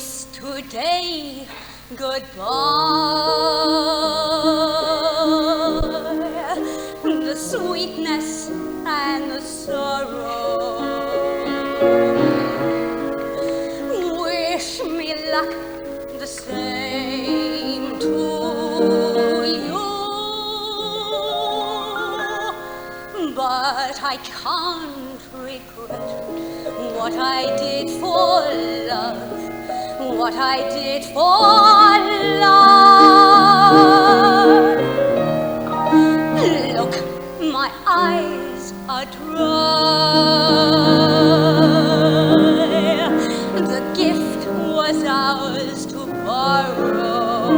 Kiss today goodbye. The sweetness and the sorrow. Wish me luck the same to you, but I can't regret what I did for love, what I did for love. Look, my eyes are dry. The gift was ours to borrow.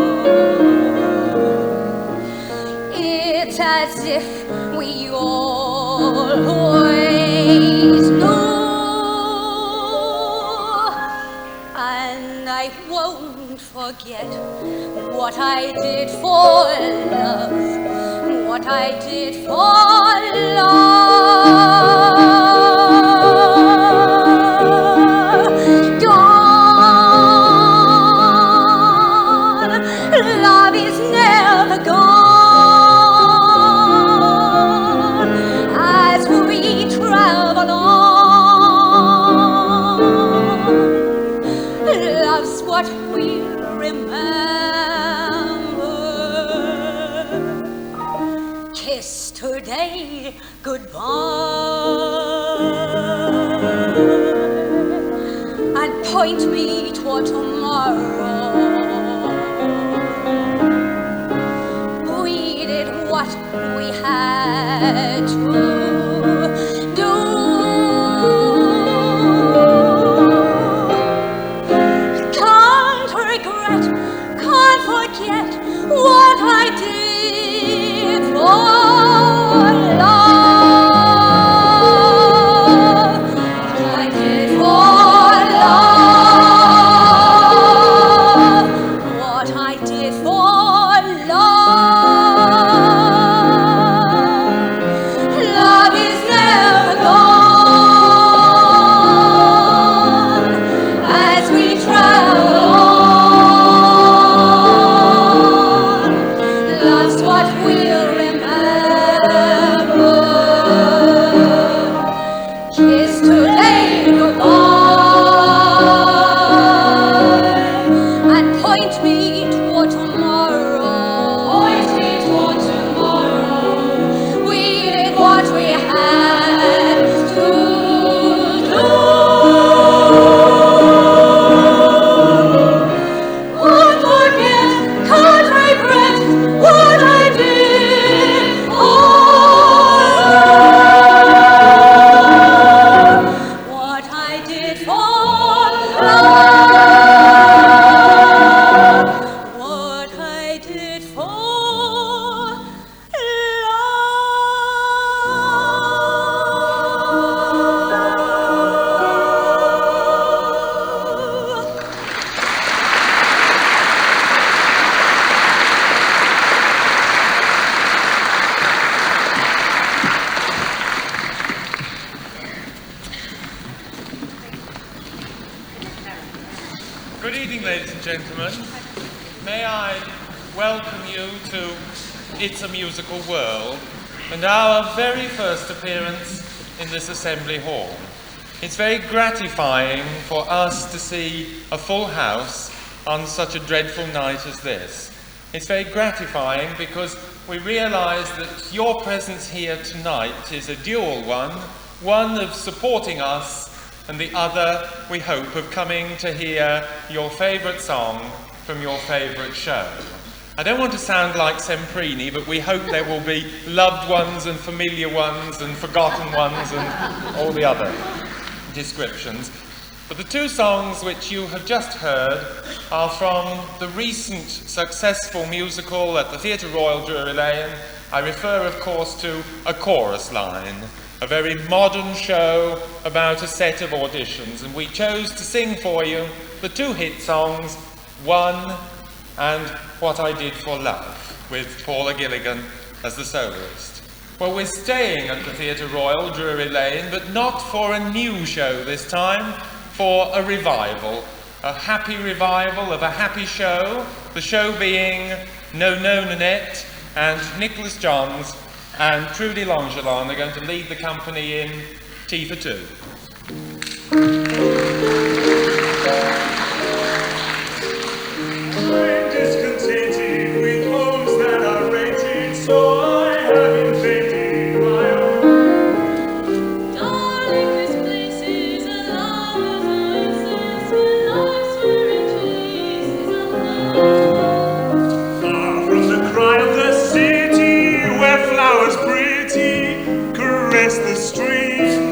It's as if we always knew, and I won't forget what I did for love, what I did for love. Gone, love is never gone, as we travel on. Love's what we'll remember. Kiss today goodbye, and point me toward tomorrow. We did what we had to do. Can't regret, can't forget what I did for love, what I did for love, what I did for love. Love is never gone, as we travel on. Love's what we'll remember. Kiss today goodbye, and point me toward tomorrow. Point me toward tomorrow. We did what we had to do. Can't forget, can't regret what I did for love, what I did for love, what I did for love. Good evening, ladies and gentlemen. May I welcome you to It's a Musical World and our very first appearance in this assembly hall. It's very gratifying for us to see a full house on such a dreadful night as this. It's very gratifying because we realise that your presence here tonight is a dual one of supporting us, and the other, we hope, of coming to hear your favourite song from your favourite show. I don't want to sound like Semprini, but we hope there will be loved ones and familiar ones and forgotten ones and all the other descriptions. But the two songs which you have just heard are from the recent successful musical at the Theatre Royal Drury Lane. I refer, of course, to A Chorus Line, a very modern show about a set of auditions, and we chose to sing for you the two hit songs, One and What I Did for Love, with Paula Gilligan as the soloist. Well, we're staying at the Theatre Royal Drury Lane, but not for a new show this time, for a revival. a happy revival of a happy show, the show being No No Nanette and Nicholas Johns and Trudy Longelon are going to lead the company in Tea for Two. I'm discontented with homes that are rented, so I have invented my own. Darling, this place is a lover's oasis, where life's riches is unknown. Far from the cry of the city, where flowers pretty caress the stream.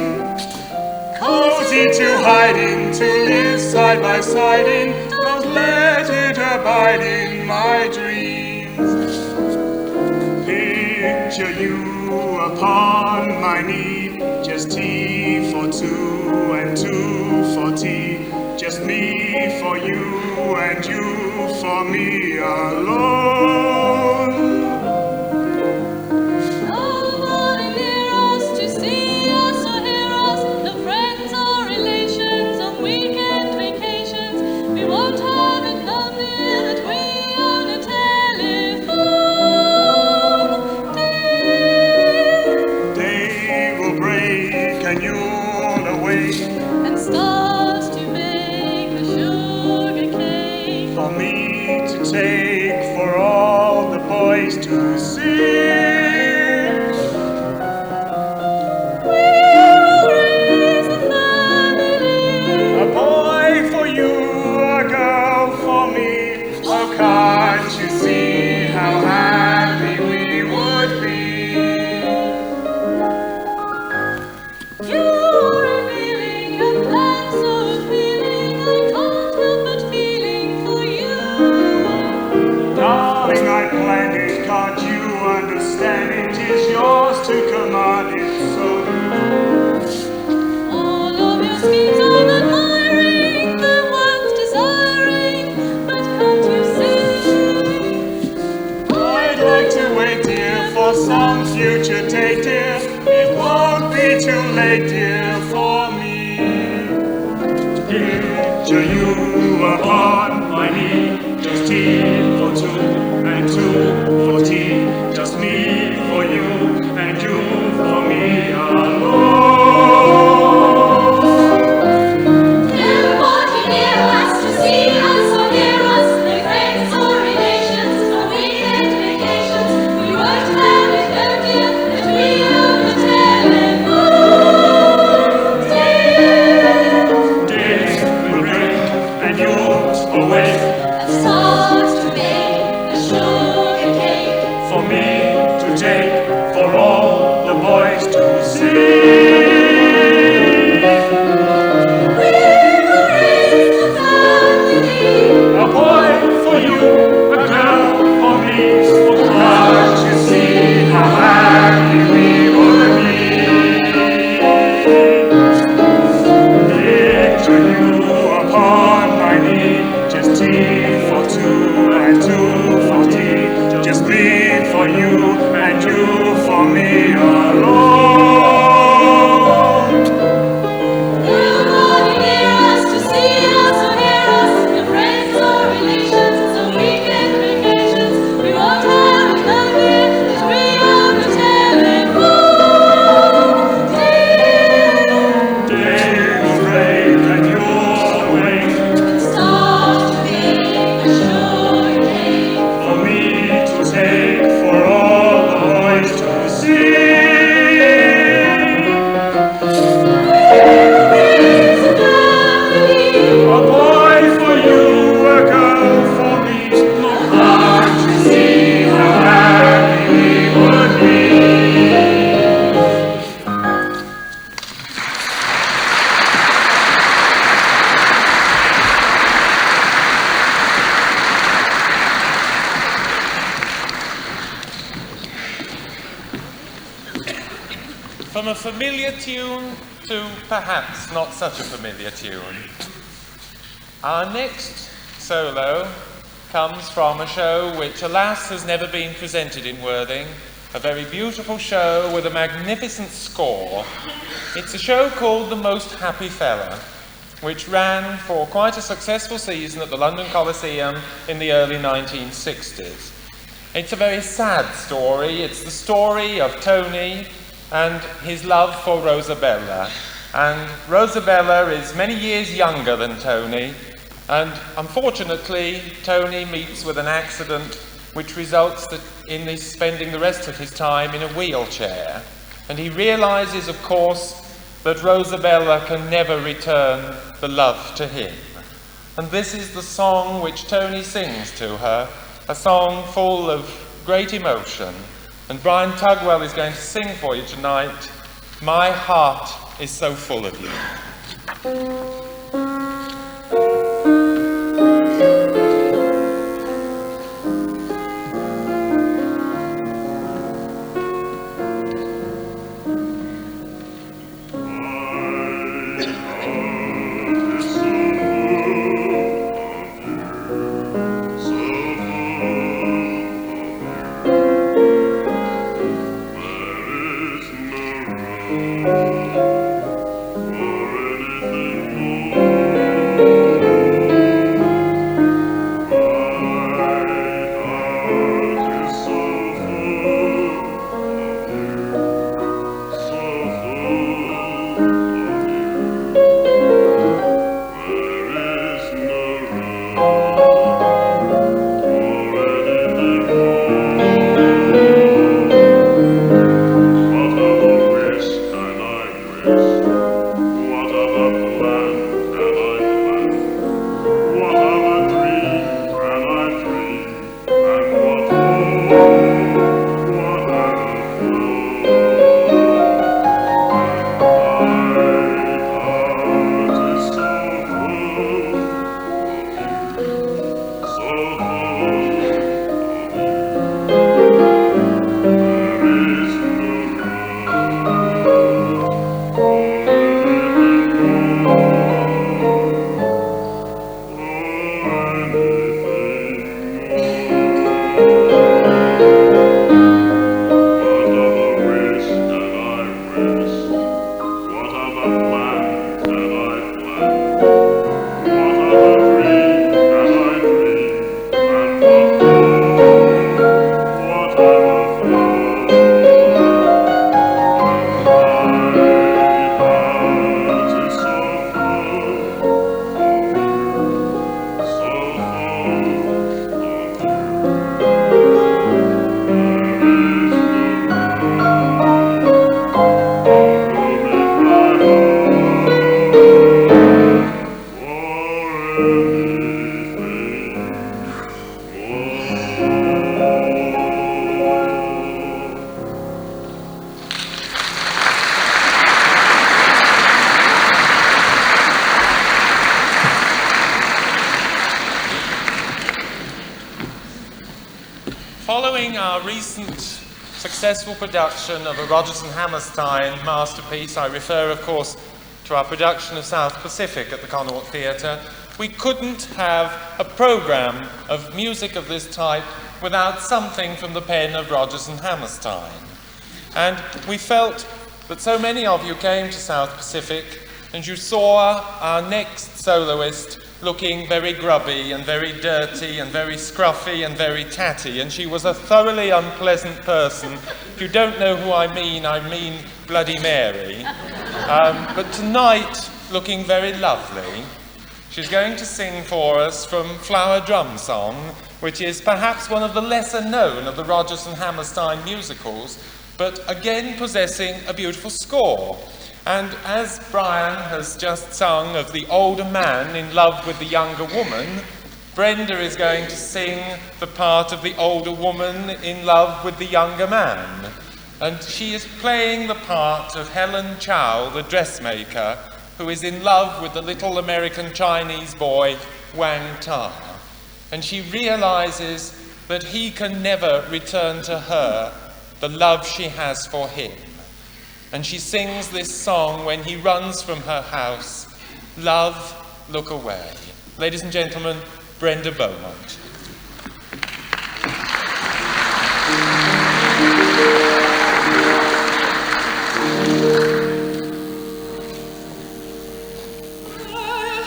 Cozy to hide in, to live side by side in, don't let it abide in my dreams. Picture you upon my knee, just tea for two and two for tea, just me for you and you for me alone. Nobody near us to see us or hear us, no friends or relations on weekend vacations. We won't have it known dear that we own a telephone. Day will break and you'll awake And stars to bake a sugar cake. for me to take, for all the boys to see. We'll raise a family. A boy for you, a girl for me. Oh, can't you see how happy we would be? You're revealing a plan so appealing, I can't help but feeling for you. Darling, I planned it, can't you understand it? 'Tis yours to command it, so All of your schemes I'm admiring, the worth desiring, but can't you see? I'd like to wait, dear, for some future date, dear. It won't be too late, dear, for me. Picture you upon my knee, just tea for two and two for tea, just me for you and you for me alone. Nobody near us to see us or hear us, no friends or relations on weekend vacations. We won't have it known dear that we own a telephone. Days will break and you'll awake And stars to bake a sugar cake. for me to take, for all the boys to see. We'll raise a family. A boy for you, a girl for me. Oh, can't you see how happy we would be? Picture you upon my knee, just tea for two and two for tea, just me for you and you for me alone. Nobody near us to see us or hear us, no friends or relations on weekend vacations. We won't have it known dear that we own a telephone. Day will break and you'll awake And stars to bake a sugar cake. for me to take, for all the boys to see. Raise a family. A boy for you, a girl for me. Oh, can't you see how happy we would be? From a familiar tune to perhaps not such a familiar tune. Our next solo comes from a show which, alas, has never been presented in Worthing. A very beautiful show with a magnificent score. It's a show called The Most Happy Fella, which ran for quite a successful season at the London Coliseum in the early 1960s. It's a very sad story. It's the story of Tony and his love for Rosabella. And Rosabella is many years younger than Tony, and unfortunately Tony meets with an accident which results in his spending the rest of his time in a wheelchair. And he realizes, of course, that Rosabella can never return the love to him. And this is the song which Tony sings to her, a song full of great emotion. And Brian Tugwell is going to sing for you tonight, My Heart is So Full of You. Following our recent successful production of a Rodgers and Hammerstein masterpiece, I refer, of course, to our production of South Pacific at the Connaught Theatre, we couldn't have a programme of music of this type without something from the pen of Rodgers and Hammerstein. And we felt that so many of you came to South Pacific and you saw our next soloist looking very grubby and very dirty and very scruffy and very tatty, and she was a thoroughly unpleasant person. If you don't know who I mean Bloody Mary. But tonight, looking very lovely, she's going to sing for us from Flower Drum Song, which is perhaps one of the lesser known of the Rodgers and Hammerstein musicals, but again possessing a beautiful score. And as Brian has just sung of the older man in love with the younger woman, Brenda is going to sing the part of the older woman in love with the younger man. And she is playing the part of Helen Chow, the dressmaker, who is in love with the little American Chinese boy, Wang Ta. And she realizes that he can never return to her the love she has for him. And she sings this song when he runs from her house, Love, Look Away. Ladies and gentlemen, Brenda Beaumont. I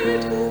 Look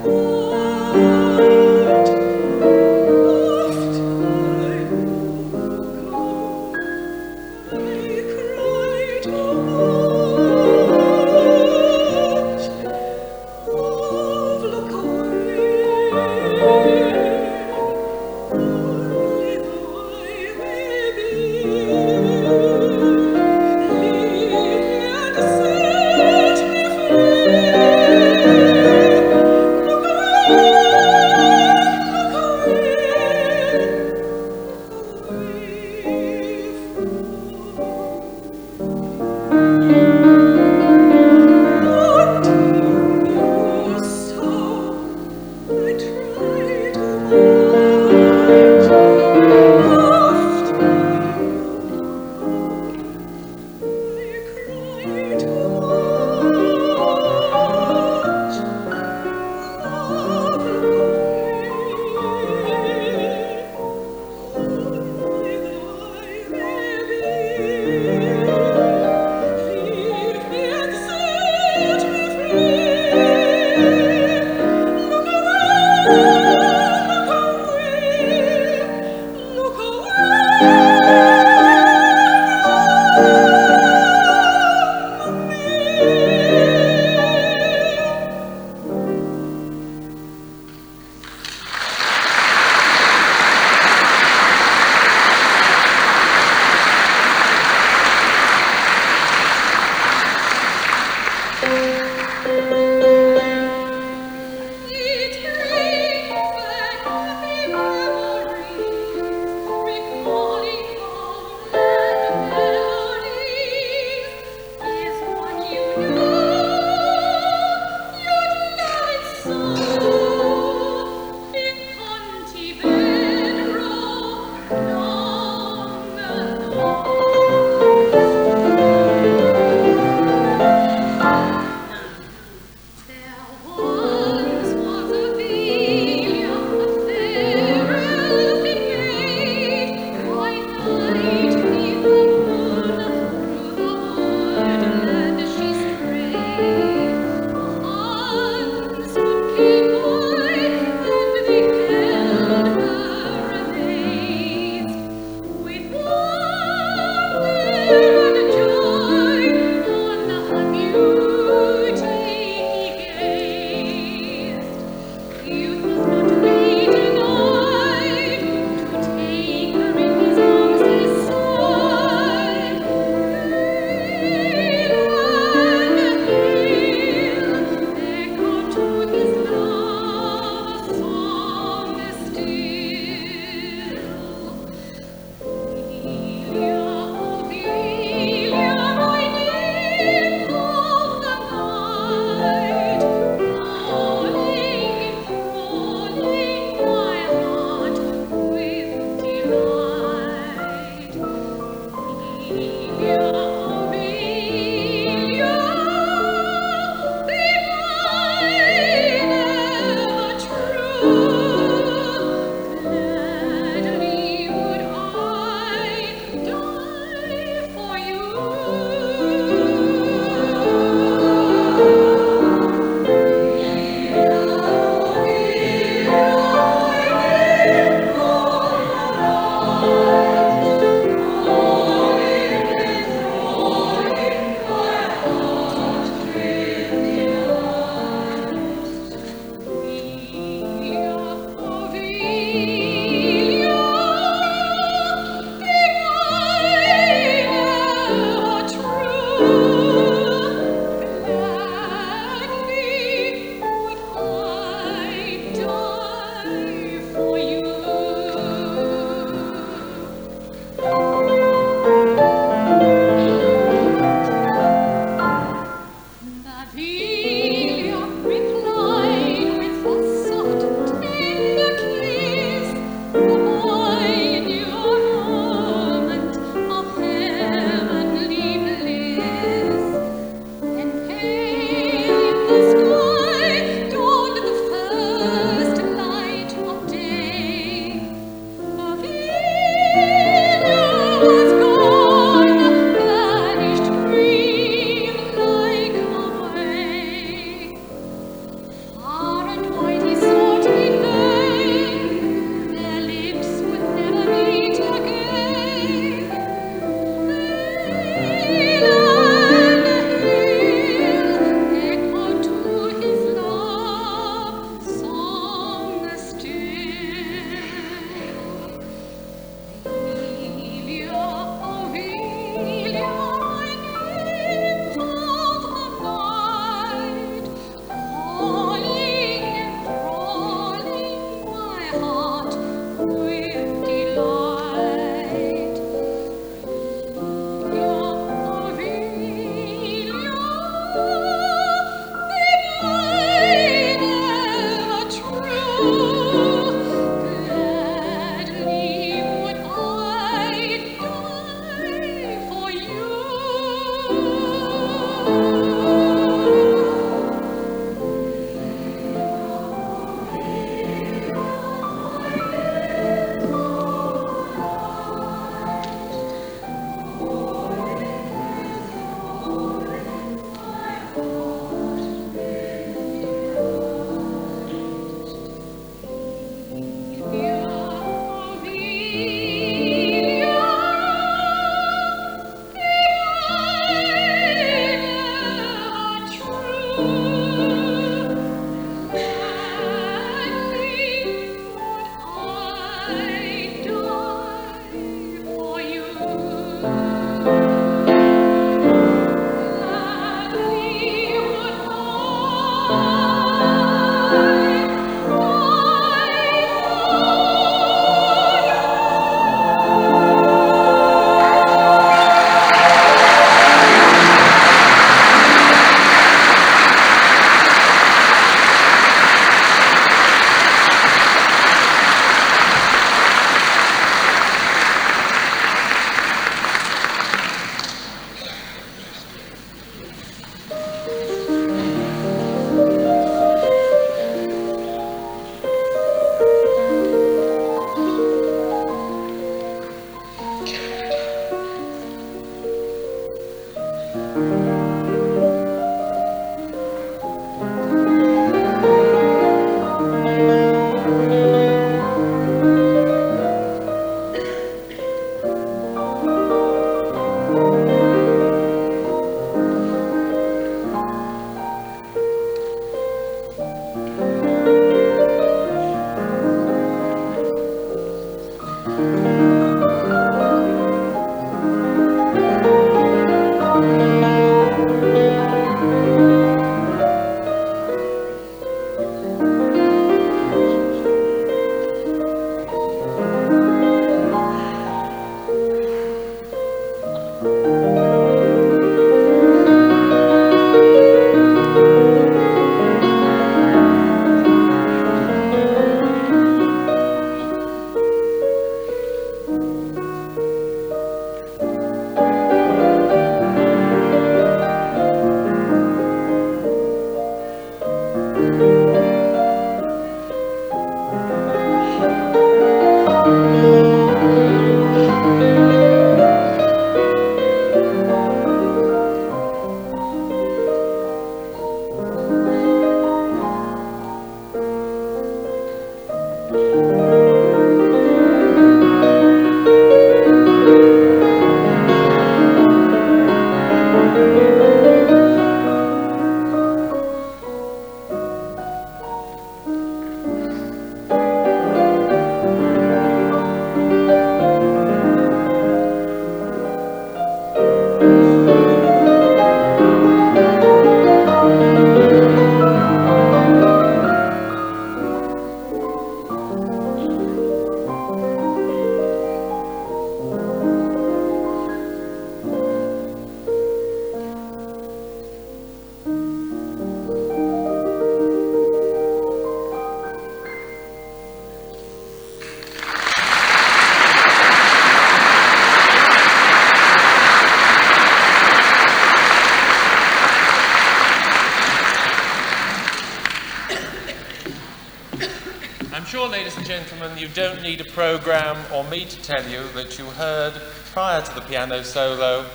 I'm sure, ladies and gentlemen, you don't need a program or me to tell you that you heard, prior to the piano solo,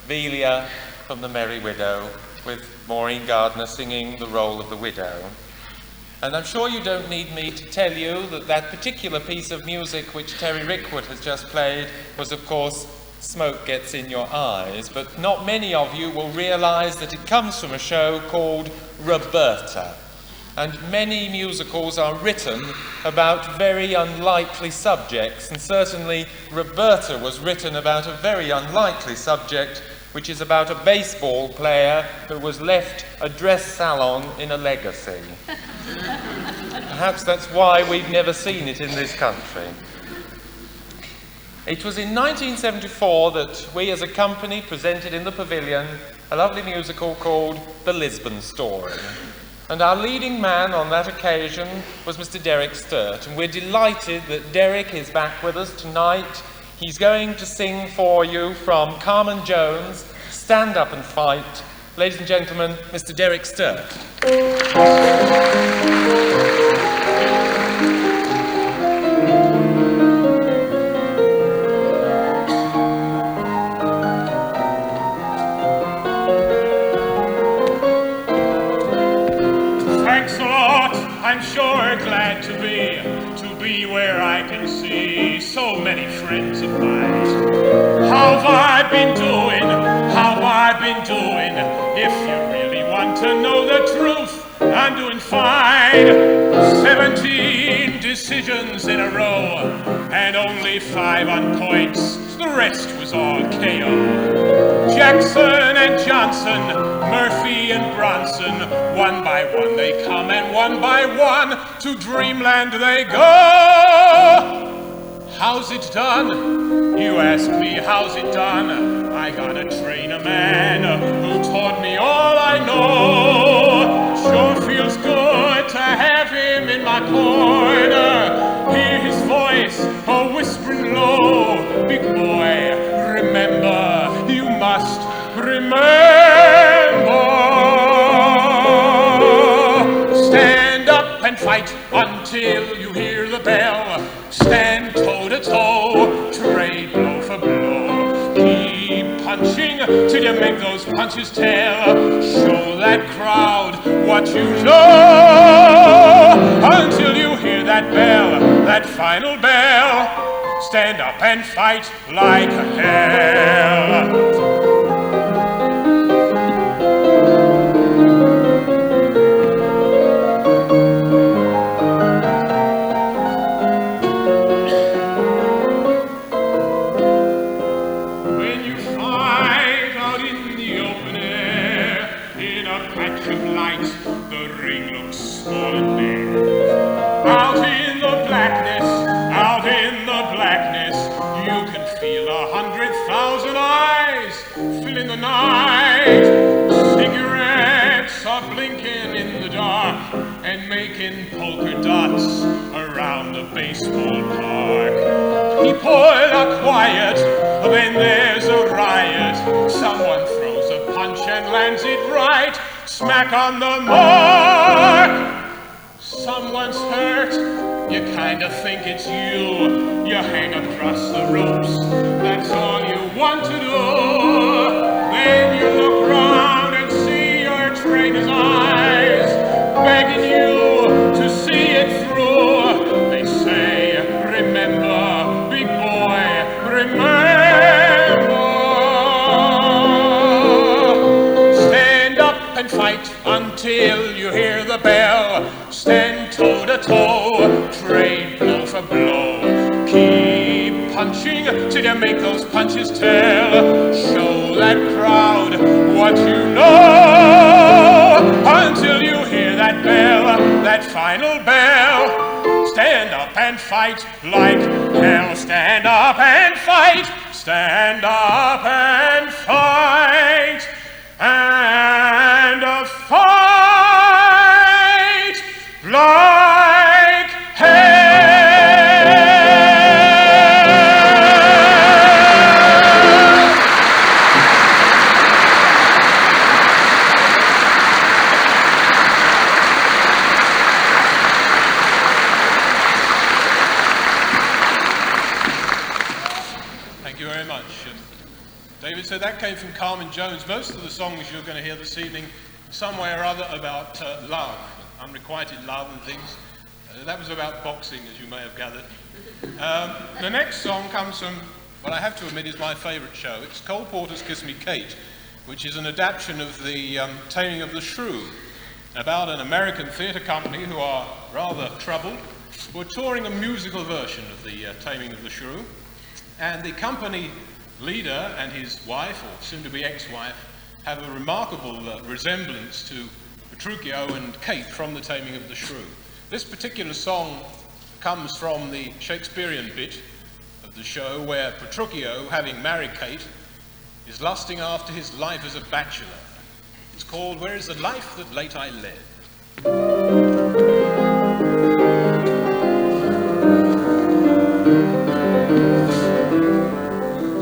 Velia from The Merry Widow, with Maureen Gardner singing the role of the widow. And I'm sure you don't need me to tell you that that particular piece of music which Terry Rickwood has just played was, of course, Smoke Gets in Your Eyes, but not many of you will realise that it comes from a show called Roberta. And many musicals are written about very unlikely subjects, and certainly Roberta was written about a very unlikely subject, which is about a baseball player who was left a dress salon in a legacy. Perhaps that's why we've never seen it in this country. It was in 1974 that we as a company presented in the Pavilion a lovely musical called The Lisbon Story. And our leading man on that occasion was Mr. Derek Sturt, and we're delighted that Derek is back with us tonight. He's going to sing for you from Carmen Jones, Stand Up and Fight. Ladies and gentlemen, Mr. Derek Sturt. Thanks a lot, I'm sure glad to be where I can see so many friends of mine. How've I been doing? How've I been doing? If you really want to know the truth, I'm doing fine. 17 decisions in a row, and only 5 on points. The rest was all KO. Jackson and Johnson, Murphy and Bronson, one by one they come and one by one to dreamland they go. How's it done? You ask me how's it done? I gotta train a man who taught me all I know. Sure feels good to have him in my corner. Hear his voice, whispering low. Big boy, remember, you must remember. Stand up and fight until you hear the bell. Stand toe to toe, trade blow for blow. Keep punching till you make those punches tell. Show that crowd what you know until you hear that bell, that final bell. Stand up and fight like hell. Night. Cigarettes are blinking in the dark and making polka dots around the baseball park. People are quiet, then there's a riot. Someone throws a punch and lands it right, smack on the mark. Someone's hurt, you kinda think it's you. You hang across the ropes, that's all you want to do. Then you look round and see your trainer's eyes, begging you to see it through. They say, remember, big boy, remember. Stand up and fight until you hear the bell. Stand toe to toe, trade blow for blow. Keep punching till you make those punches tell. Show that crowd what you know until you hear that bell, that final bell. Stand up and fight like hell. Stand up and fight. Stand up and fight. And fight like hell. that came from Carmen Jones. Most of the songs you're going to hear this evening, some way or other about love, unrequited love and things. That was about boxing, as you may have gathered. The next song comes from what I have to admit is my favourite show. It's Cole Porter's Kiss Me Kate, which is an adaptation of the Taming of the Shrew, about an American theatre company who are rather troubled, who are touring a musical version of the Taming of the Shrew. And the company leader and his wife, or soon-to-be ex-wife, have a remarkable resemblance to Petruchio and Kate from the Taming of the Shrew. This particular song comes from the Shakespearean bit of the show where Petruchio, having married Kate, is lusting after his life as a bachelor. It's called Where is the Life That Late I Led?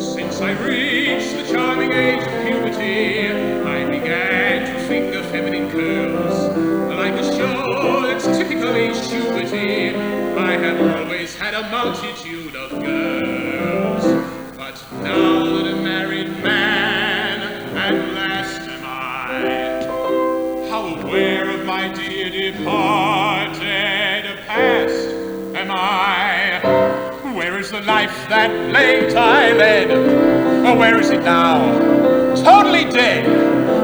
Since I reached the charming age of puberty, I began to think of feminine curls. Like a show that's typically Schuberty, I have always had a multitude of girls. But now that a married man, at last am I, how aware of my dear departed past am I? Where is the life that late I led? Or where is it now? Totally dead.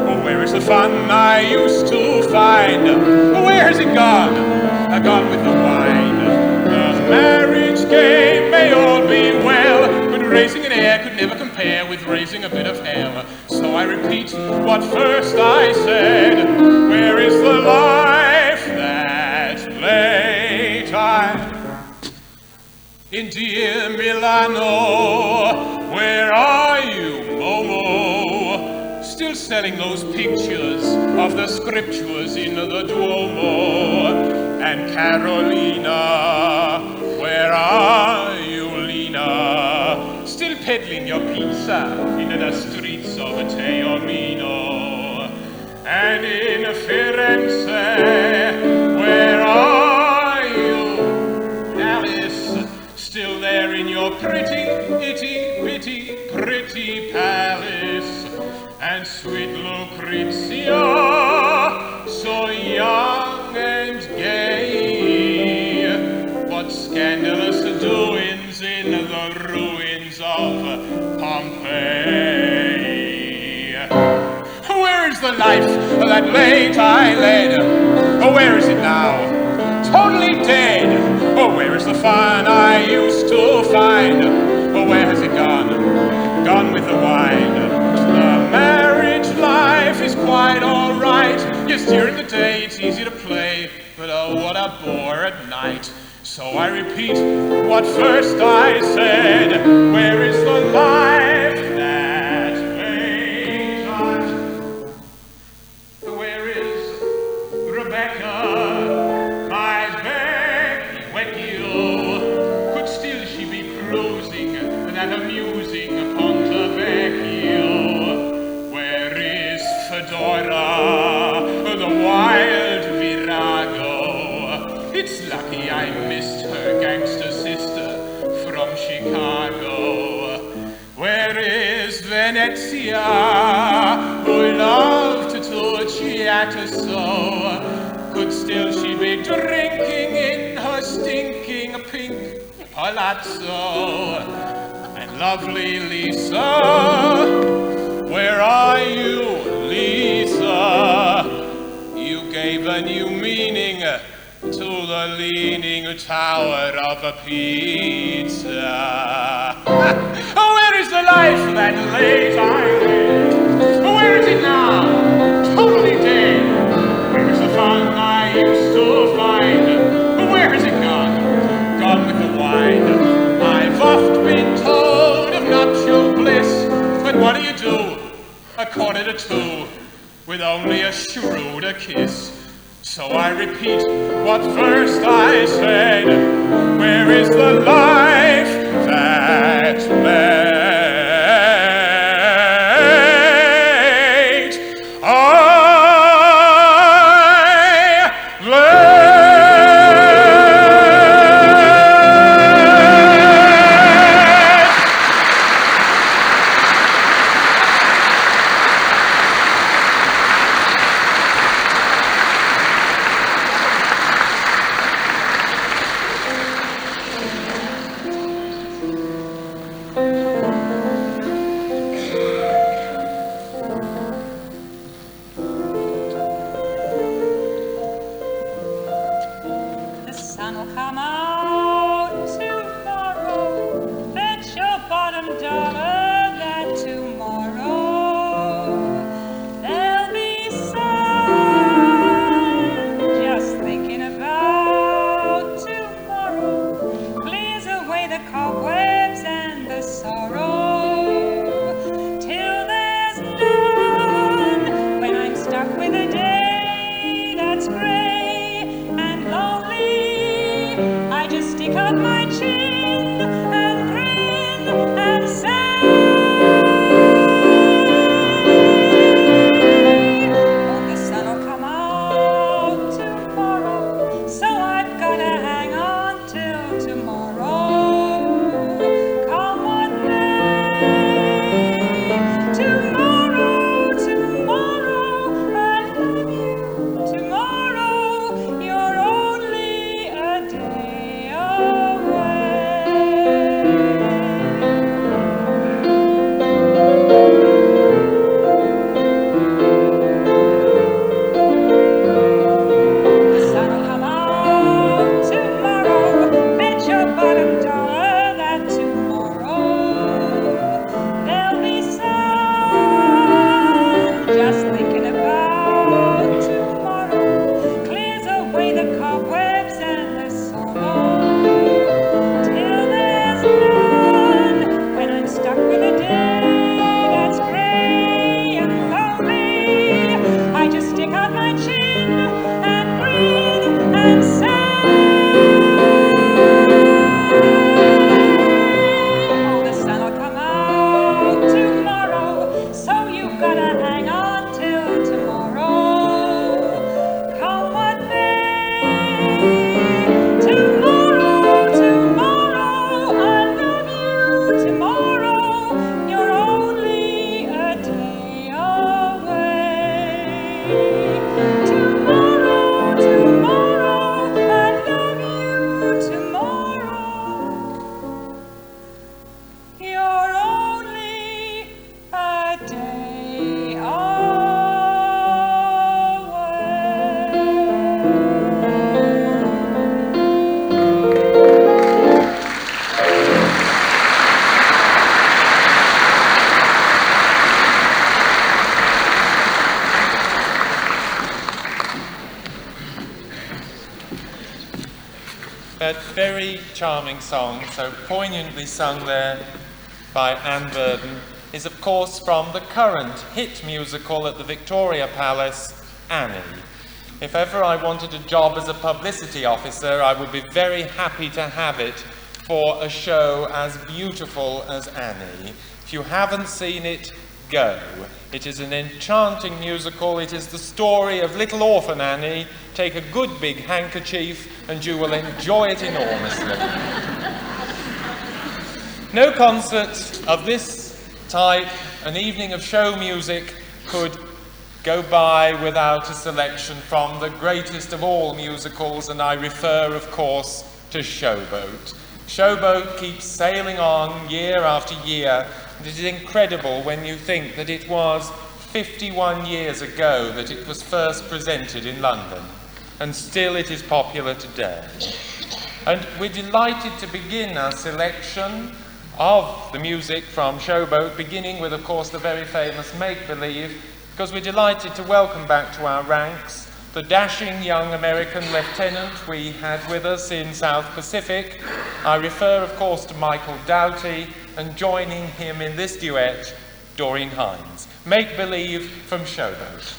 Or where is the fun I used to find? Or where has it gone? Gone with the wine. The marriage game may all be well, but raising an heir could never compare with raising a bit of hell. So I repeat what first I said. Where is the life that late I... In dear Milano, where are you, Momo? Still selling those pictures of the scriptures in the Duomo. And Carolina, where are you, Lina? Still peddling your pizza in the streets of Teomino. And in Firenze, where are you, Alice? Still there in your pretty, itty-bitty, pretty palace. And sweet Lucrezia, so young and gay. What scandalous doings in the ruins of Pompeii. Where is the life that late I led? Oh, where is it now? Totally dead. Oh, where is the fun I used to find? Oh, where has it gone? Gone with the wine. The marriage life is quite alright. Yes, during the day it's easy to play, but oh, what a bore at night. So I repeat what first I said. Where is the life that late I... Where is Rebecca? That amusing Ponte Vecchio. Where is Fedora, the wild virago? It's lucky I missed her gangster sister from Chicago. Where is Venezia, who loved to chatter so? Could still she be drinking in her stinking pink palazzo? Lovely Lisa, where are you, Lisa? You gave a new meaning to the leaning tower of a pizza. Where is the life that late I led? Where is it now? Totally dead. Where is the fun I used to find? Where has it gone? Gone with the wine. I've oft been told of nuptial bliss, but what do you do? 1:45, with only a shrewder kiss. So I repeat what first I said. Where is the life that late I led? come out tomorrow. Bet your bottom dollar that tomorrow there'll be sun. Just thinking about tomorrow clears away the cobwebs and the sorrow till there's none. When I'm stuck with a day that's gray and lonely, I just stick out my chin and grin and say, oh, the sun'll come out tomorrow, so I've gotta hang on till tomorrow. Come what may, tomorrow, tomorrow, I love you. Tomorrow, you're only a day away. The sun'll come out tomorrow. Bet your bottom dollar that tomorrow there'll be sun. Just thinking about tomorrow clears away the cobwebs and the sorrow till there's none. When I'm stuck with a day that's gray and lonely, I just stick out my chin and grin and say, oh, the sun'll come out tomorrow, so you've gotta hang on till tomorrow. Come what may, tomorrow, tomorrow, I love you. Tomorrow, you're only a day away. Tomorrow, tomorrow, I love you. Tomorrow, you're only a day That very charming song, so poignantly sung there by Anne Burden, is of course from the current hit musical at the Victoria Palace, Annie. If ever I wanted a job as a publicity officer, I would be very happy to have it for a show as beautiful as Annie. If you haven't seen it, go. It is an enchanting musical. It is the story of little orphan Annie. Take a good big handkerchief and you will enjoy it enormously. No concert of this type, an evening of show music, could go by without a selection from the greatest of all musicals, and I refer, of course, to Showboat. Showboat keeps sailing on year after year. It is incredible when you think that it was 51 years ago that it was first presented in London, and still it is popular today. And we're delighted to begin our selection of the music from Showboat, beginning with, of course, the very famous Make Believe, because we're delighted to welcome back to our ranks the dashing young American lieutenant we had with us in South Pacific. I refer, of course, to Michael Doughty, and joining him in this duet, Doreen Hines. Make Believe from Showboat.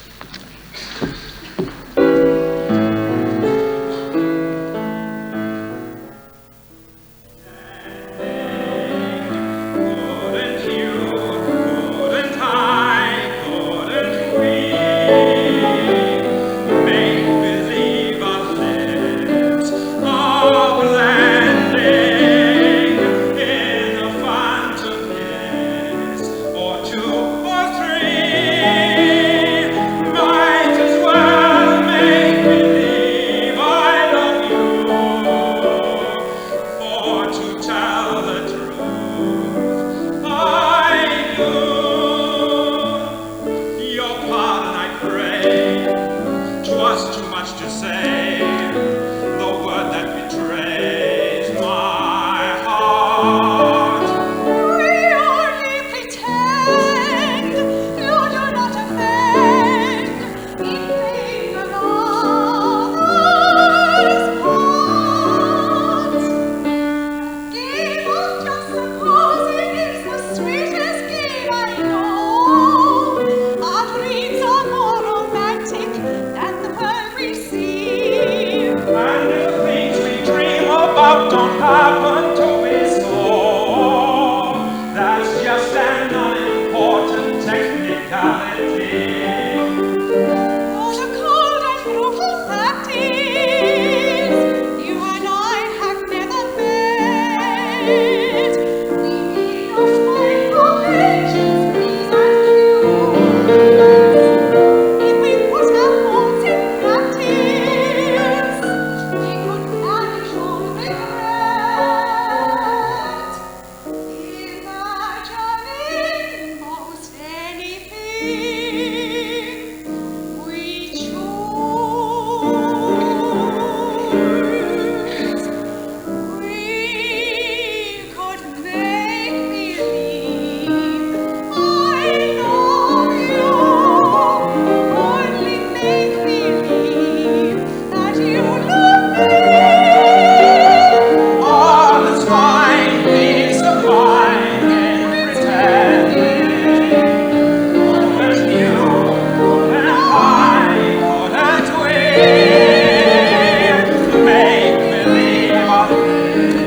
Or two or three. don't happen to be so. That's just an unimportant technicality. Oh, the cold and brutal fact is, you and I have never met. We need not fight for ages, please and you. If we put our thoughts in practice, we could banish all regret. Imagining most anything we choose, we could make believe I love you, only make believe that you love me. All is fine, peace of mind in pretending. But you and I couldn't we make believe of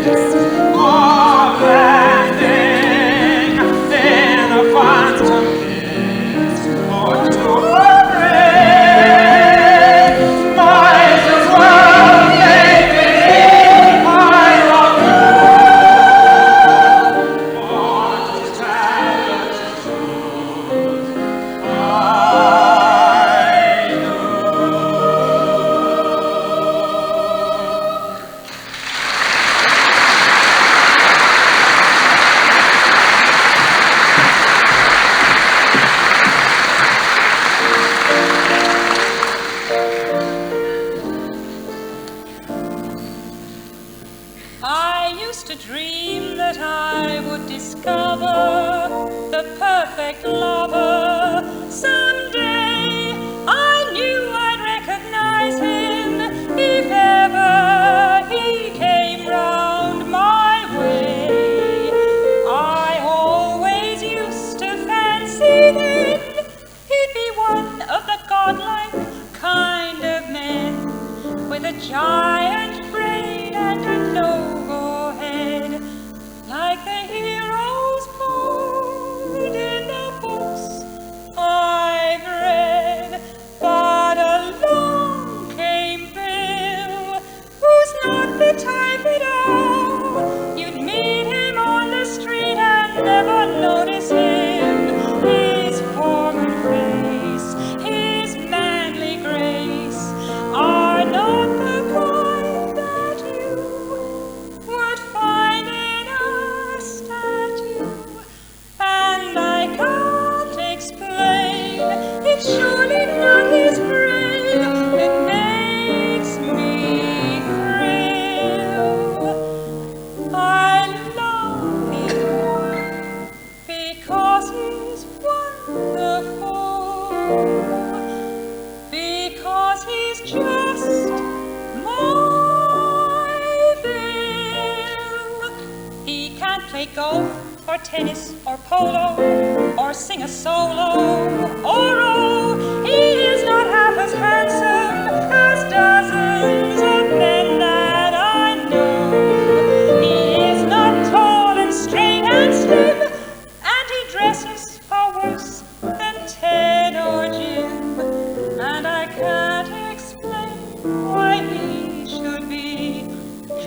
this, of that thing in a phantom kiss, or to a ring? Might as well make believe I love you. Or to tell the truth, I do. I used to dream that I would discover the perfect lover someday. I knew I'd recognize him if ever he came round my way. I always used to fancy then he'd be one of the godlike kind of men with a giant brain and a noble head, like the heroes born in the books I've read. But along came Bill, who's not the type at all. You'd meet him on the street and never notice him. His form and face, his manly grace are not the kind that you would find in a statue. And I can't explain, it's surely not his brain that makes me thrill. I love him because he's wonderful, because he's just my Bill. He can't play golf or tennis or polo or sing a solo or row. He is not half as handsome as dozens of men that I know. He is not tall and straight and slim, and he dresses far worse than Ted or Jim. And I can't explain why he should be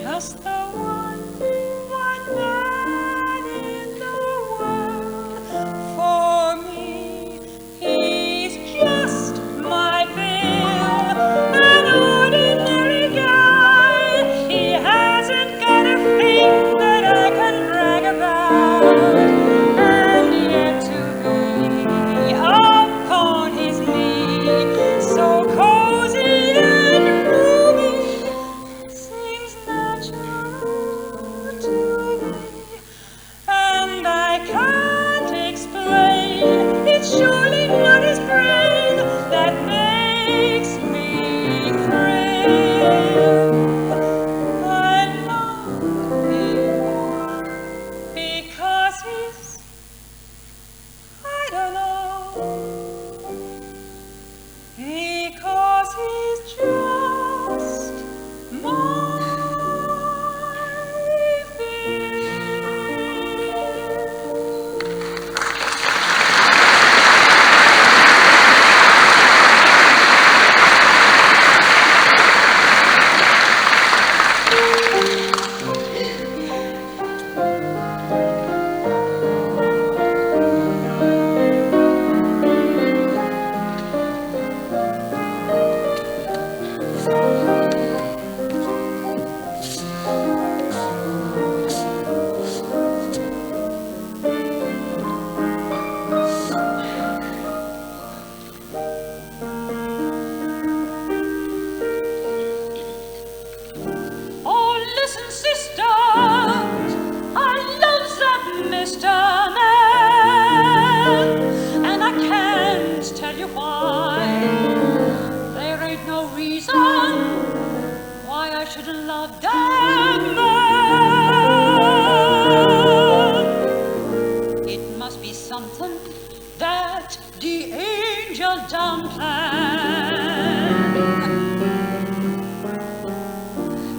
just the one man in the world. For me, he's should love that man. It must be something that the angel done planned.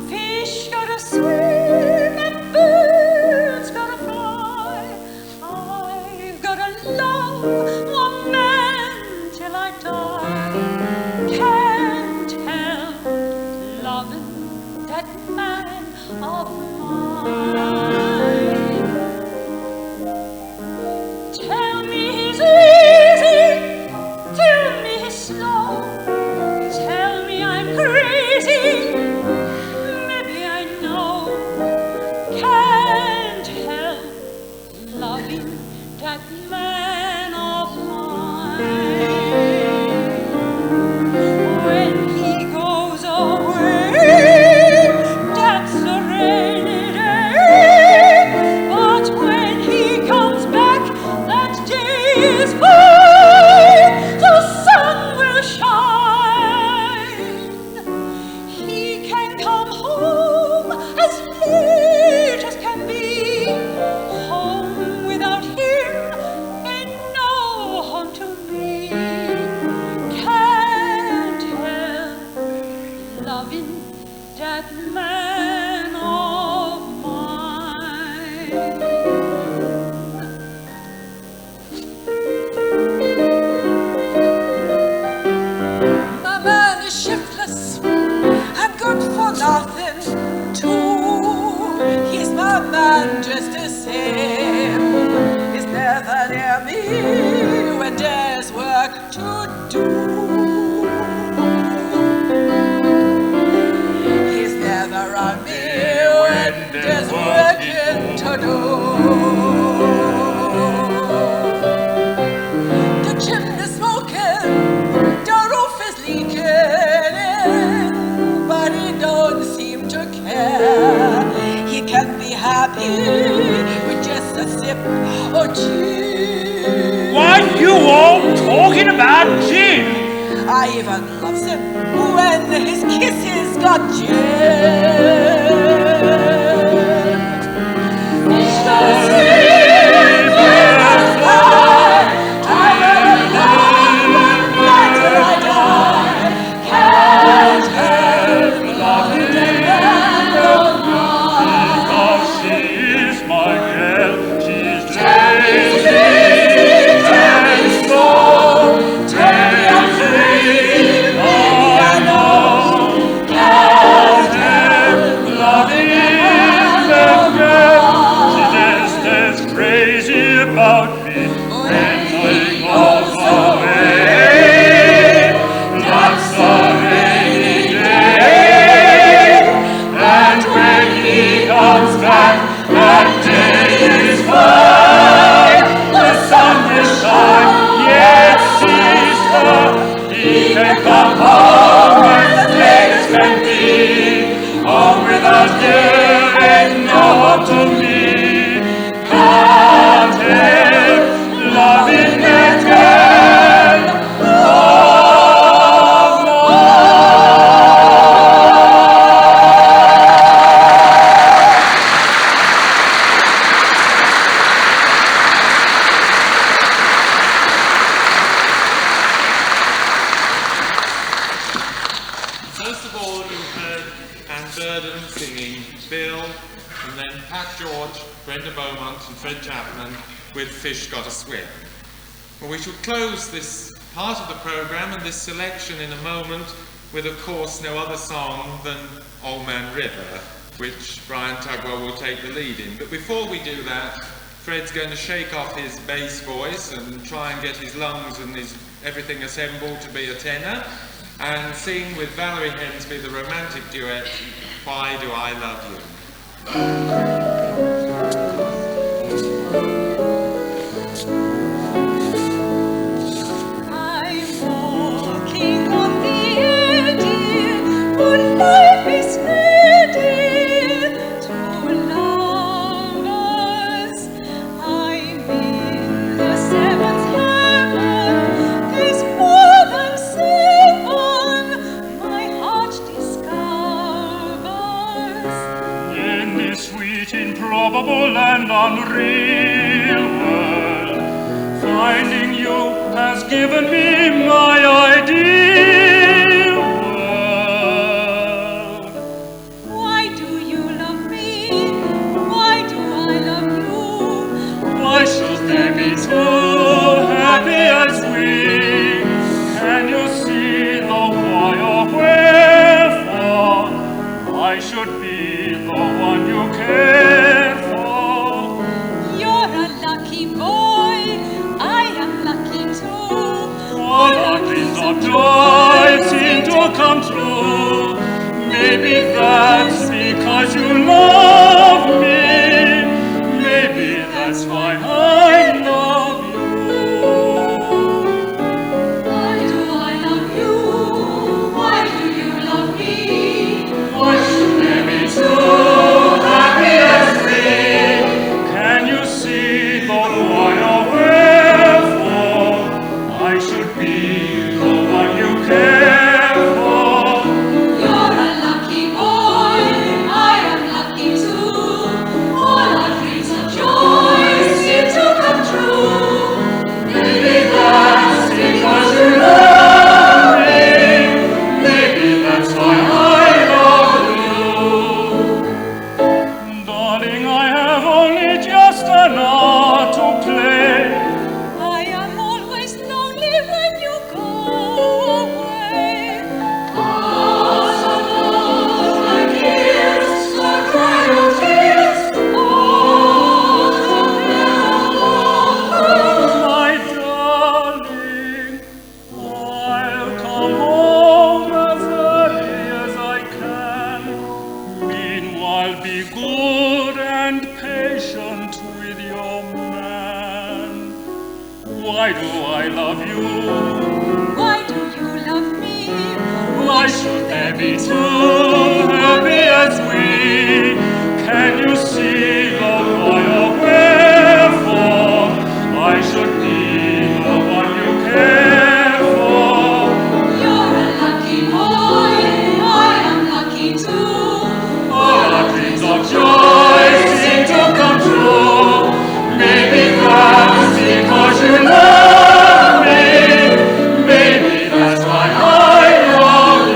Fish gotta swim and birds gotta fly. I've gotta love one man till I die. Can't help loving that man of mine. Tell me he's easy, tell me he's slow, tell me I'm crazy, maybe I know. Can't help loving that man of mine. When he goes away, that's a rainy day, but when he comes back, that day is fine, the sun will shine. He can come home as late as can be. Home without him ain't no home to me. Can't help loving that man of mine. My man is shiftless and good for nothing too. He's my man just the same. He's never near me when there's work to do. He's never around me when there's working to do. The chimney's smoking, the roof is leaking, but he don't seem to care. He can be happy with just a sip of gin. Why you all talking about gin? I even loves him when his kisses got gin. He's gonna sleep with a fly. I am love until I die. Can't help loving the man of mine. Oh, she is my girl. She's Tell me lazy. tell me slow, tell me I'm crazy, maybe I know. Can't help loving the man of mine. She's just as crazy about me when I goes away. That's a rainy day, and when he comes back, that day is fine. The sun will shine, yes, he's her. He can come home as late as can be. Home without you ain't no home to me. Can't help loving that girl of First of all, you heard Anne Burden singing Bill, and then Pat George, Brenda Beaumont, and Fred Chapman with Fish Gotta Swim. Well, we shall close this part of the programme and this selection in a moment with, of course, no other song than Old Man River, which Brian Tugwell will take the lead in. But before we do that, Fred's going to shake off his bass voice and try and get his lungs and his everything assembled to be a tenor, and sing with Valerie Hensby the romantic duet, Why Do I Love You? I'm walking on the edge, for life is headed to lovers. I'm in the seventh heaven, there's more than seven, my heart discovers. sweet, improbable, and unreal world. Finding you has given me my ideal world. Why do you love me? Why do I love you? Why should they be so happy as we? Can you see the why or wherefore? I should be the one you care for. You're a lucky boy. I am lucky too. All our dreams of joy seem to come true. Maybe that's because you love me. Maybe that's why I love you. Why do I love you? Why do you love me? Why should they be so happy as we? Can you see the why or wherefore? I should be the one you care for. You're a lucky boy. I am lucky too. All our dreams of joy seem to come true. Maybe that's because you love me. Maybe that's why I love you. Darling, I have only just an hour to play. I am always lonely when you go away. So close my kiss, so dry your tears. So My darling, I'll come home as early as I can. Meanwhile, be good and patient with your man. Why do I love you? Why do you love me? Why should they be too happy as we? Can you see the why or wherefore? I should be the one you care for. You're a lucky boy. I am lucky too. All our dreams of joy seem to come true. Maybe that's because you love me. Maybe that's why I love you.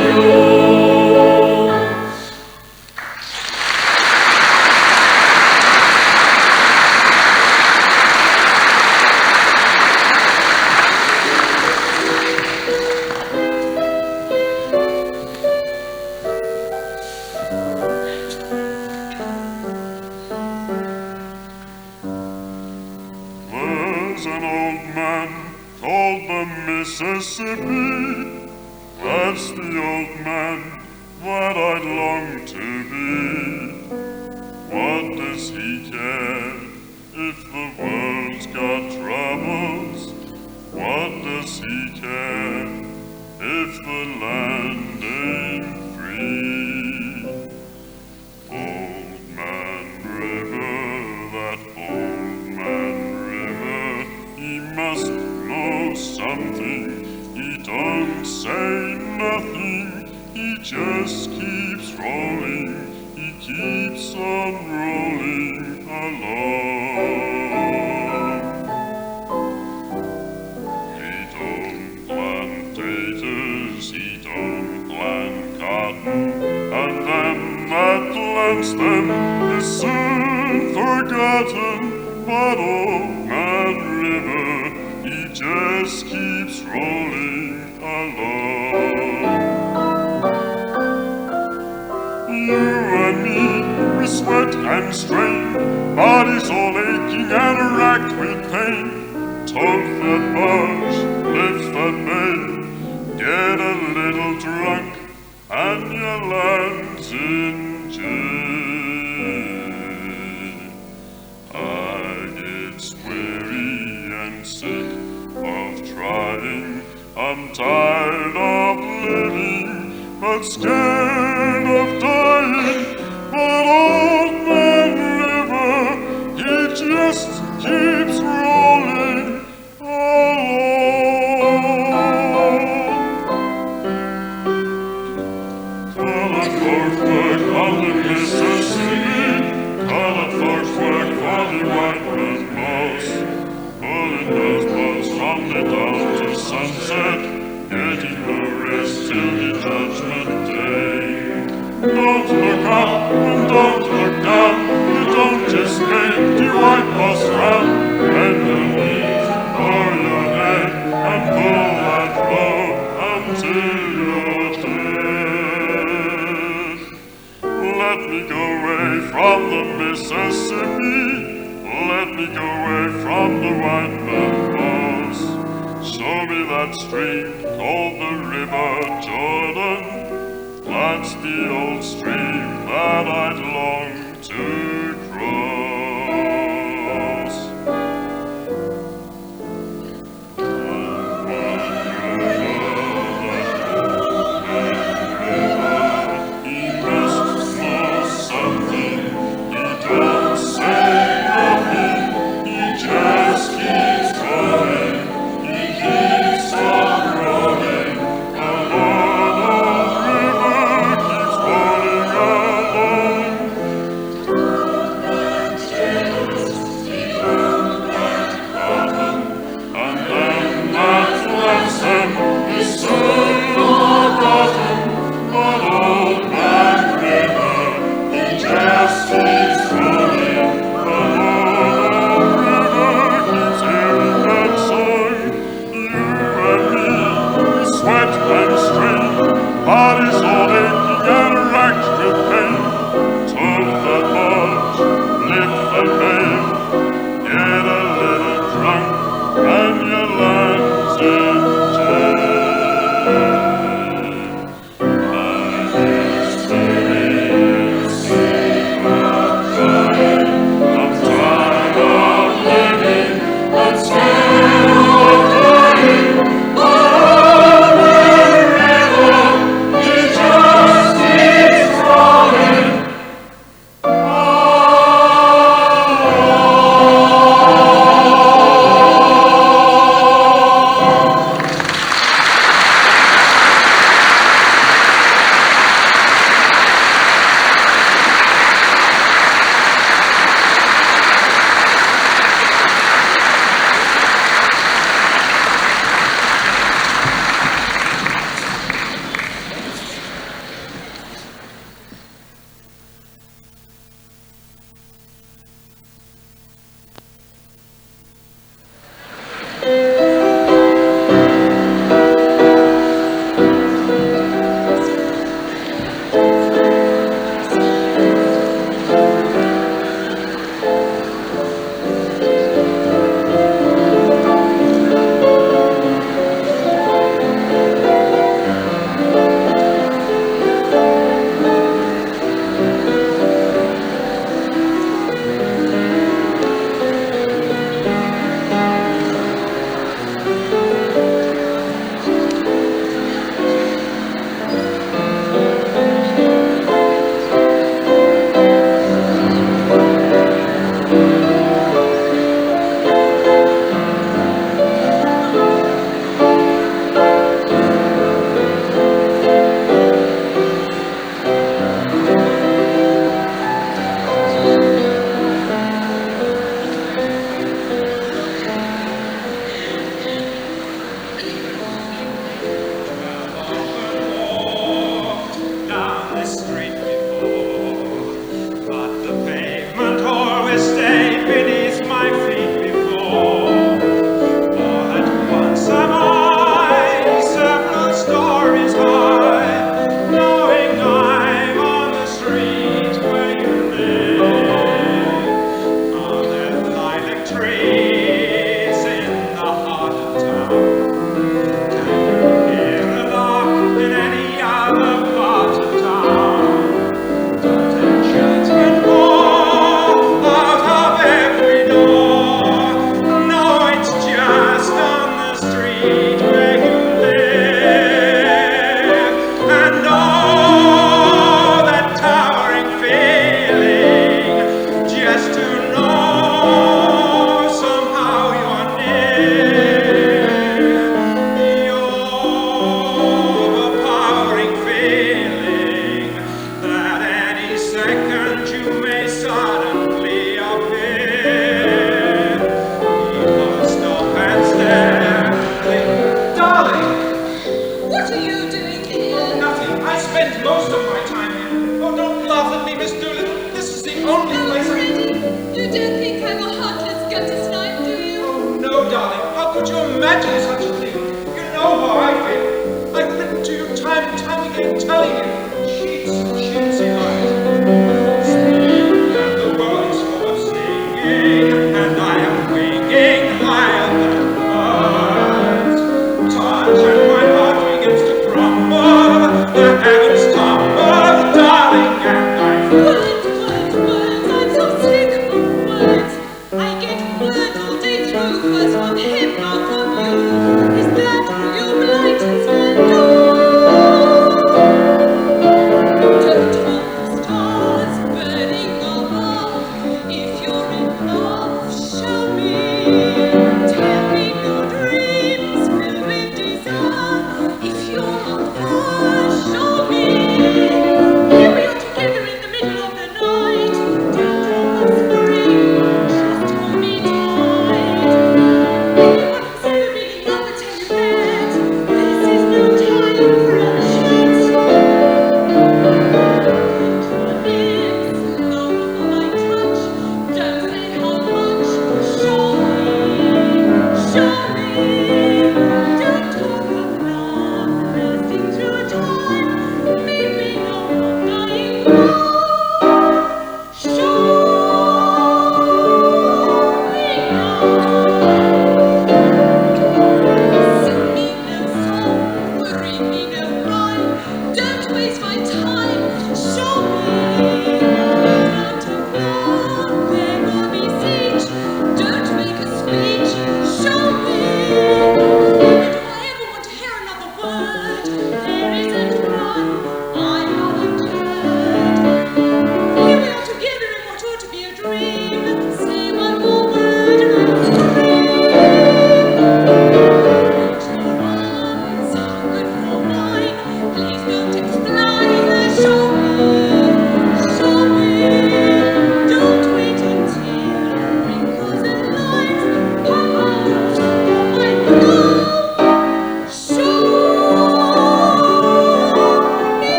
There's an old man called the Mississippi. That's the old man that I'd long to be. What does he care if the world's got troubles? What does he care if the land ain't free? Old Man River, that old man river, he must know something. He don't say nothing, he just keeps rolling, he keeps on rolling along. He don't plant taters, he don't plant cotton, and them that plants them is soon forgotten. But old Man River, he just keeps rolling along. You and me, we sweat and strain, bodies all aching and racked with pain. Tote that barge, lift that bay, get a little drunk, and your land's in jail. I get weary and sick of trying. I'm tired of living, but scared of dying. But old Man River, he just keeps rolling along. Call a Norfolk on the Mississippi, call a Let me go away from the Mississippi. Let me go away from the white man boss. Show me that stream called the River Jordan. That's the old stream that I'd long to cross. could you imagine such a thing? You know how I feel. I've written to you time and time again, telling you, sheets and sheets of lies.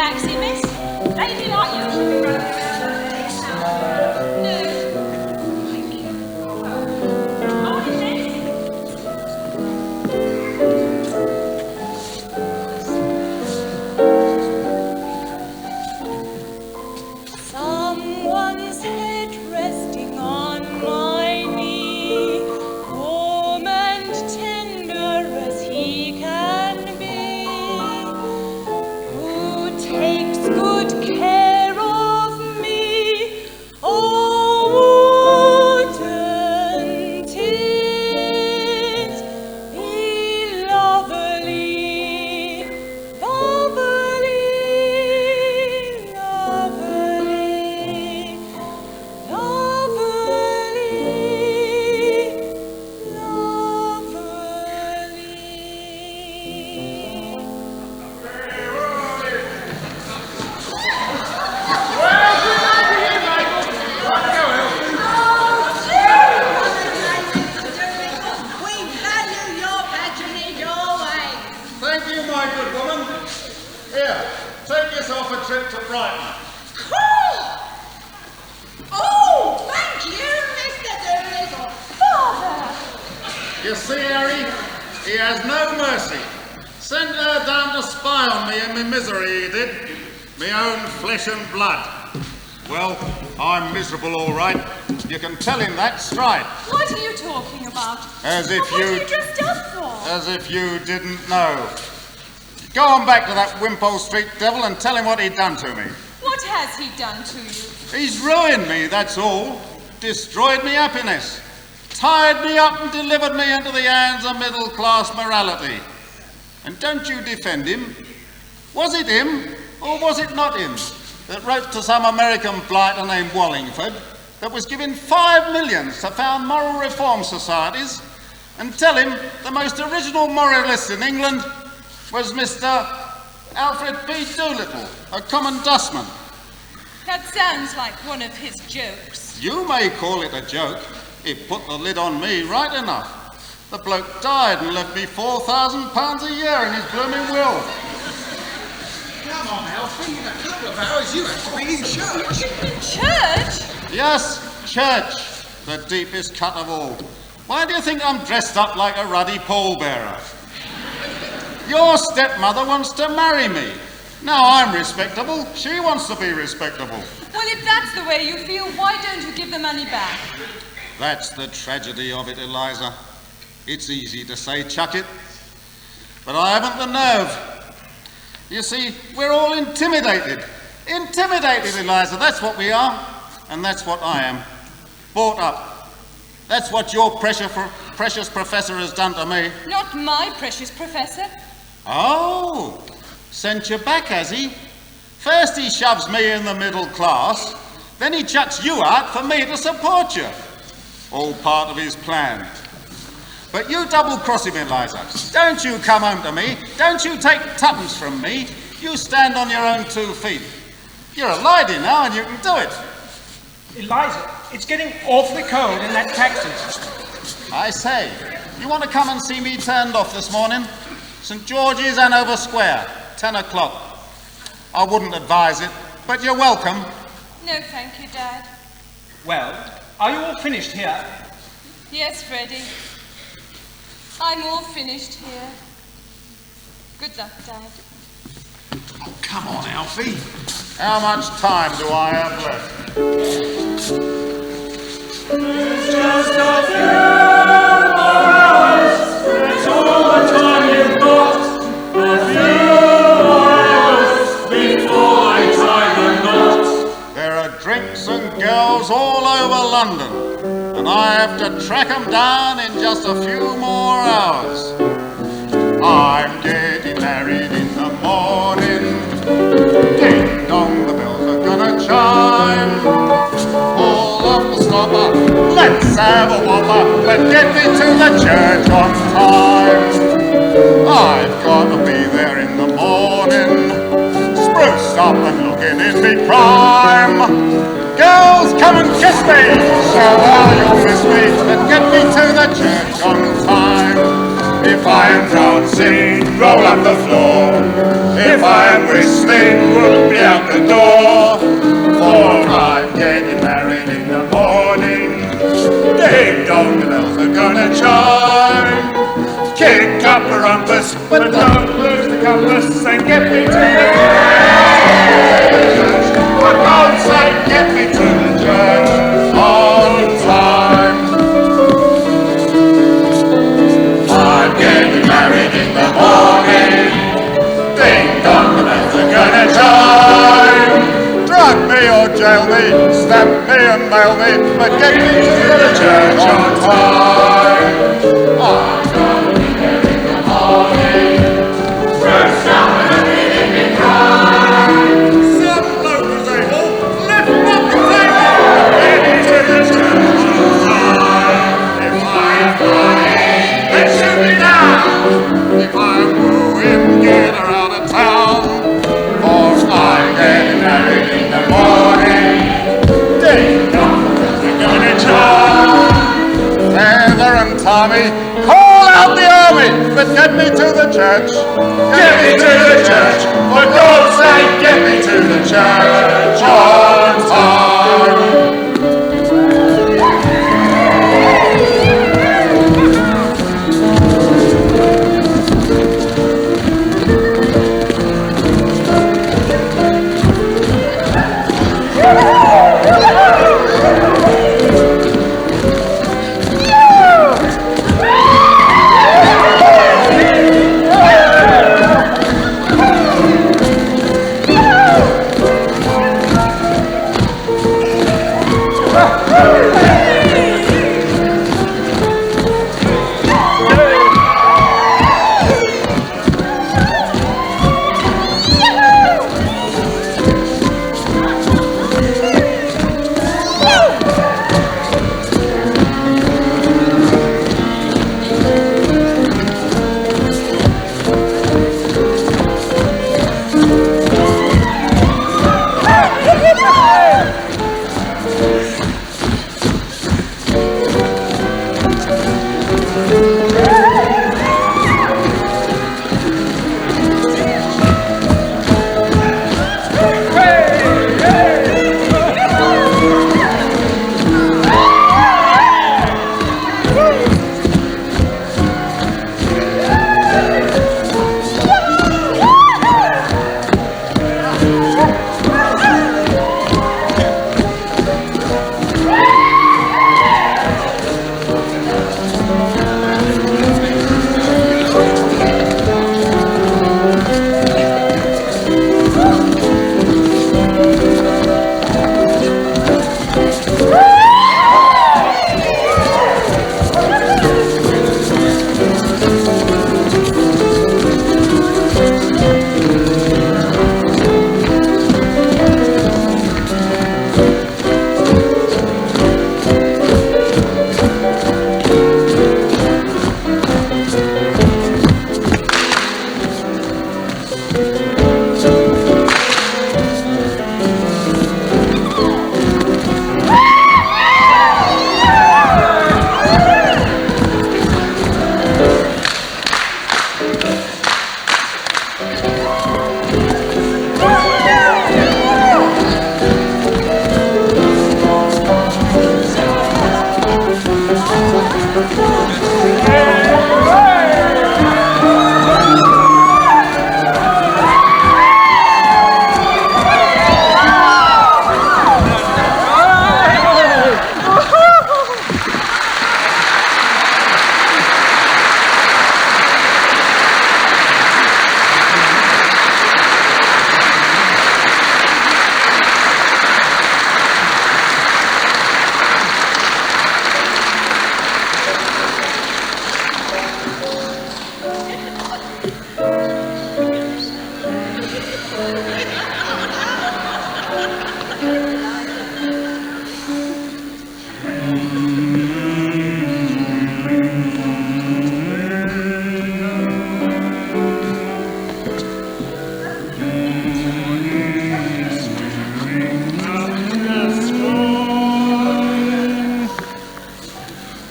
taxi, miss? Lady like you should be running around like this. No. Thank you. Morning, miss. Someone's head resting on my knee, warm and tender as he can be, who takes good care of me. Oh, wouldn't it be lovely, lovely, lovely, We value your patronage always. Thank you, my good woman. Here, take yourself a trip to Brighton. Oh, thank you, Mr. Doolittle. Father! You see, Harry, he has no mercy. Sent her down to spy on me in my misery, he did. Me own flesh and blood. Well, I'm miserable, all right. You can tell him that straight. What are you talking about? As if What are you... you dressed up for? As if you didn't know. Go on back to that Wimpole Street devil and tell him what he'd done to me. What has he done to you? He's ruined me, that's all. Destroyed me happiness. Tied me up and delivered me into the hands of middle-class morality. And don't you defend him. Was it him, or was it not him, that wrote to some American blighter named Wallingford that was given $5 million to found moral reform societies, and tell him the most original moralist in England was Mr. Alfred P. Doolittle, a common dustman? That sounds like one of his jokes. You may call it a joke. It put the lid on me right enough. The bloke died and left me £4,000 a year in his blooming will. Come on, Alfie. In a couple of hours, you have to be in church. Church? Yes, church, the deepest cut of all. Why do you think I'm dressed up like a ruddy pallbearer? Your stepmother wants to marry me. Now I'm respectable, she wants to be respectable. Well, if that's the way you feel, why don't you give the money back? That's the tragedy of it, Eliza. It's easy to say chuck it, but I haven't the nerve. You see, we're all intimidated. Intimidated, Eliza, that's what we are. And that's what I am. Bought up. That's what your precious professor has done to me. Not my precious professor. Oh, sent you back, has he? First he shoves me in the middle class, then he chucks you out for me to support you. All part of his plan. But you double-cross him, Eliza. Don't you come home to me. Don't you take tuppence from me. You stand on your own 2 feet. You're a lady now and you can do it. Eliza, it's getting awfully cold in that taxi. I say, you want to come and see me turned off this morning? St. George's, Hanover Square, 10 o'clock. I wouldn't advise it, but you're welcome. No, thank you, Dad. Well, are you all finished here? Yes, Freddie. I'm all finished here. Good luck, Dad. Oh, come on, Alfie. How much time do I have left? Just a few more hours. That's all the time you've got. A few more hours before I tie the knot. There are drinks and girls all over London, and I have to track 'em down in just a few more hours. I'm getting married in the morning. Ding dong, the bells are gonna chime. All off the stopper, let's have a whopper, but get me to the church on time. I've got to be there in the morning, spruce up and looking in me prime. Girls, come and kiss me, show how you'll miss me, and get me to the church on time. If I am dancing, roll up the floor. if I am whistling whoopee out the door. For I'm getting married in the morning. Ding dong, the bells are gonna chime. Kick up the rumpus, but don't lose the compass and get me to the church. For God's sake, get me to the church on time. I'm getting married in the morning. Ding dong, the bells are gonna chime. Drug me or jail me, stamp me and mail me, but get me to the church on time. I'm gonna be there in the morning. First up and a minute me cry. Some bloke was able, lift up the table, get me to the church on time. If I am crying, then shoot me down. If I'm wooing, get her out of town. For I'm getting married in the morning. Ding dong, we're gonna chime. Heather and Tommy, call out the army, but get me to the church. Get me to the church, for God's sake, get me to the church on time.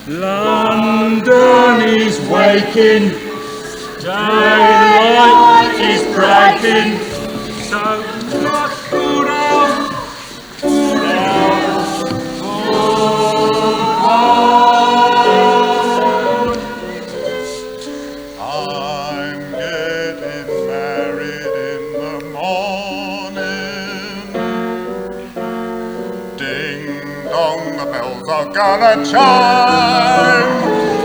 London is waking, daylight is breaking. sleeping. So not put out, put out, put out. I'm getting married in the morning. Ding dong, the bells are gonna chime.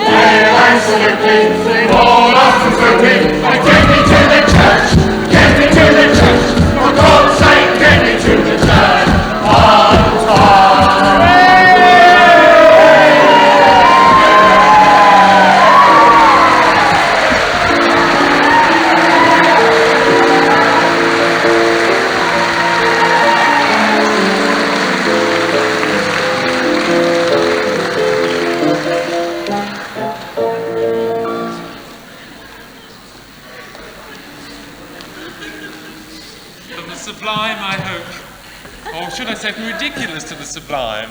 Hey, I'm slipping, all off and slipping. Get me to the church, get me to the church. For God's sake, get me to the church on time. From the sublime, I hope. Or should I say from ridiculous to the sublime.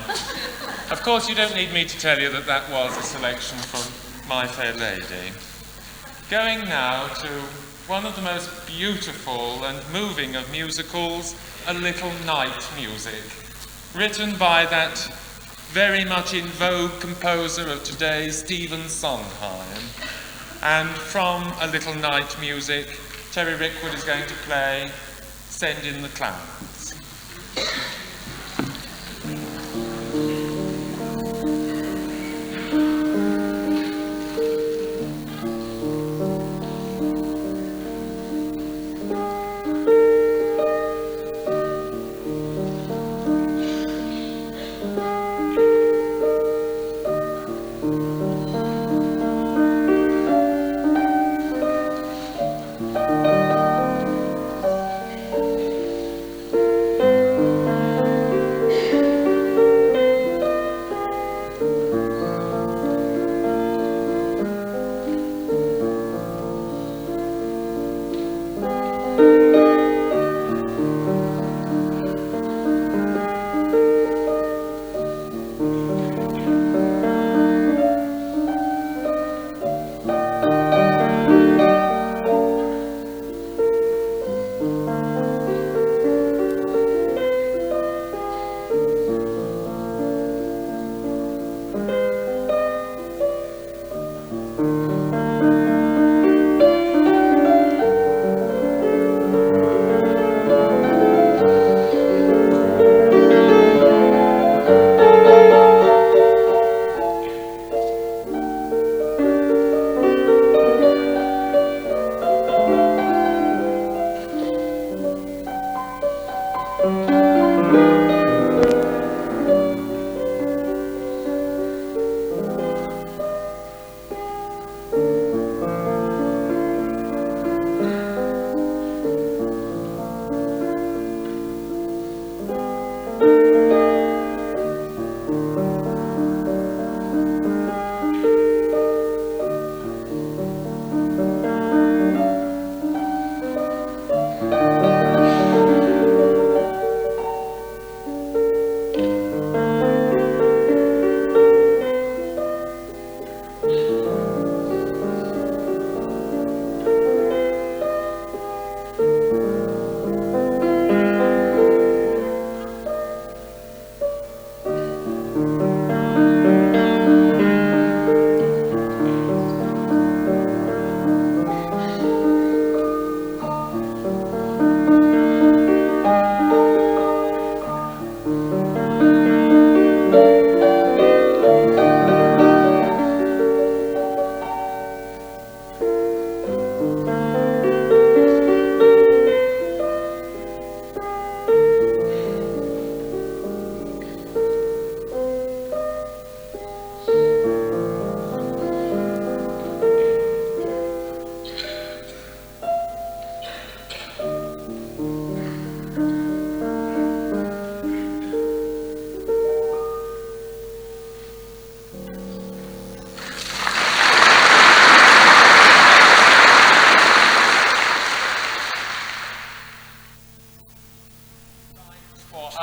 Of course, you don't need me to tell you that that was a selection from My Fair Lady. Going now to one of the most beautiful and moving of musicals, A Little Night Music, written by that very much in vogue composer of today, Stephen Sondheim. And from A Little Night Music, Terry Rickwood is going to play Send in the Clouds.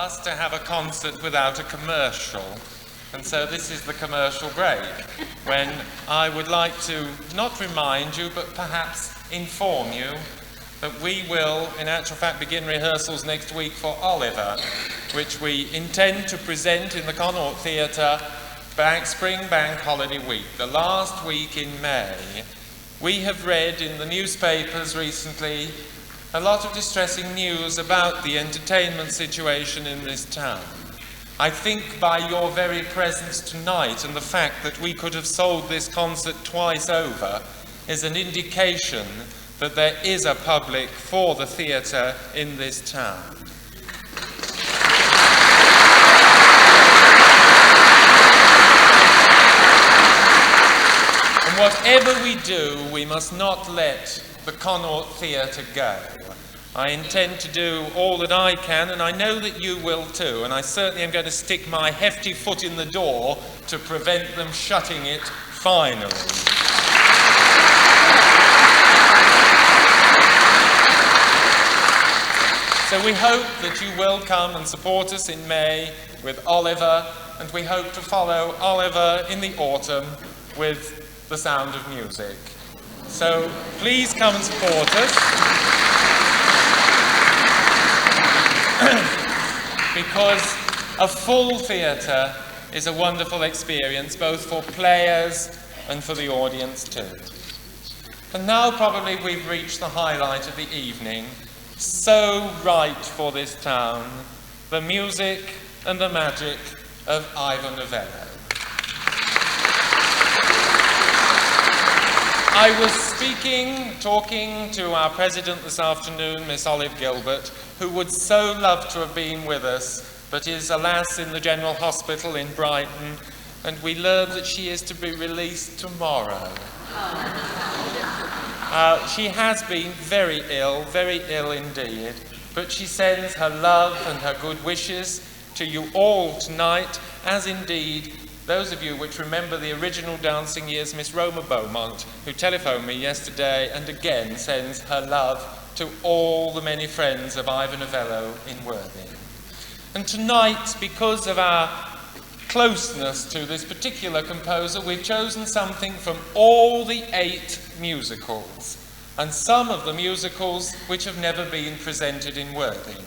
us to have a concert without a commercial. And so this is the commercial break, when I would like to not remind you, but perhaps inform you that we will, in actual fact, begin rehearsals next week for Oliver, which we intend to present in the Connaught Theatre Spring Bank Holiday Week, the last week in May. We have read in the newspapers recently a lot of distressing news about the entertainment situation in this town. I think by your very presence tonight and the fact that we could have sold this concert twice over is an indication that there is a public for the theatre in this town. And whatever we do, we must not let the Connaught Theatre go. I intend to do all that I can, and I know that you will too, and I certainly am going to stick my hefty foot in the door to prevent them shutting it finally. So we hope that you will come and support us in May with Oliver, and we hope to follow Oliver in the autumn with The Sound of Music. So please come and support us. Because a full theatre is a wonderful experience, both for players and for the audience too. And now probably we've reached the highlight of the evening, so right for this town, the music and the magic of Ivor Novello. I was talking to our president this afternoon, Miss Olive Gilbert, who would so love to have been with us, but is alas in the General Hospital in Brighton, and we learn that she is to be released tomorrow. She has been very ill indeed, but she sends her love and her good wishes to you all tonight, as indeed those of you which remember the original Dancing Years, Miss Roma Beaumont, who telephoned me yesterday and again sends her love to all the many friends of Ivor Novello in Worthing. And tonight, because of our closeness to this particular composer, we've chosen something from all the 8 musicals, and some of the musicals which have never been presented in Worthing.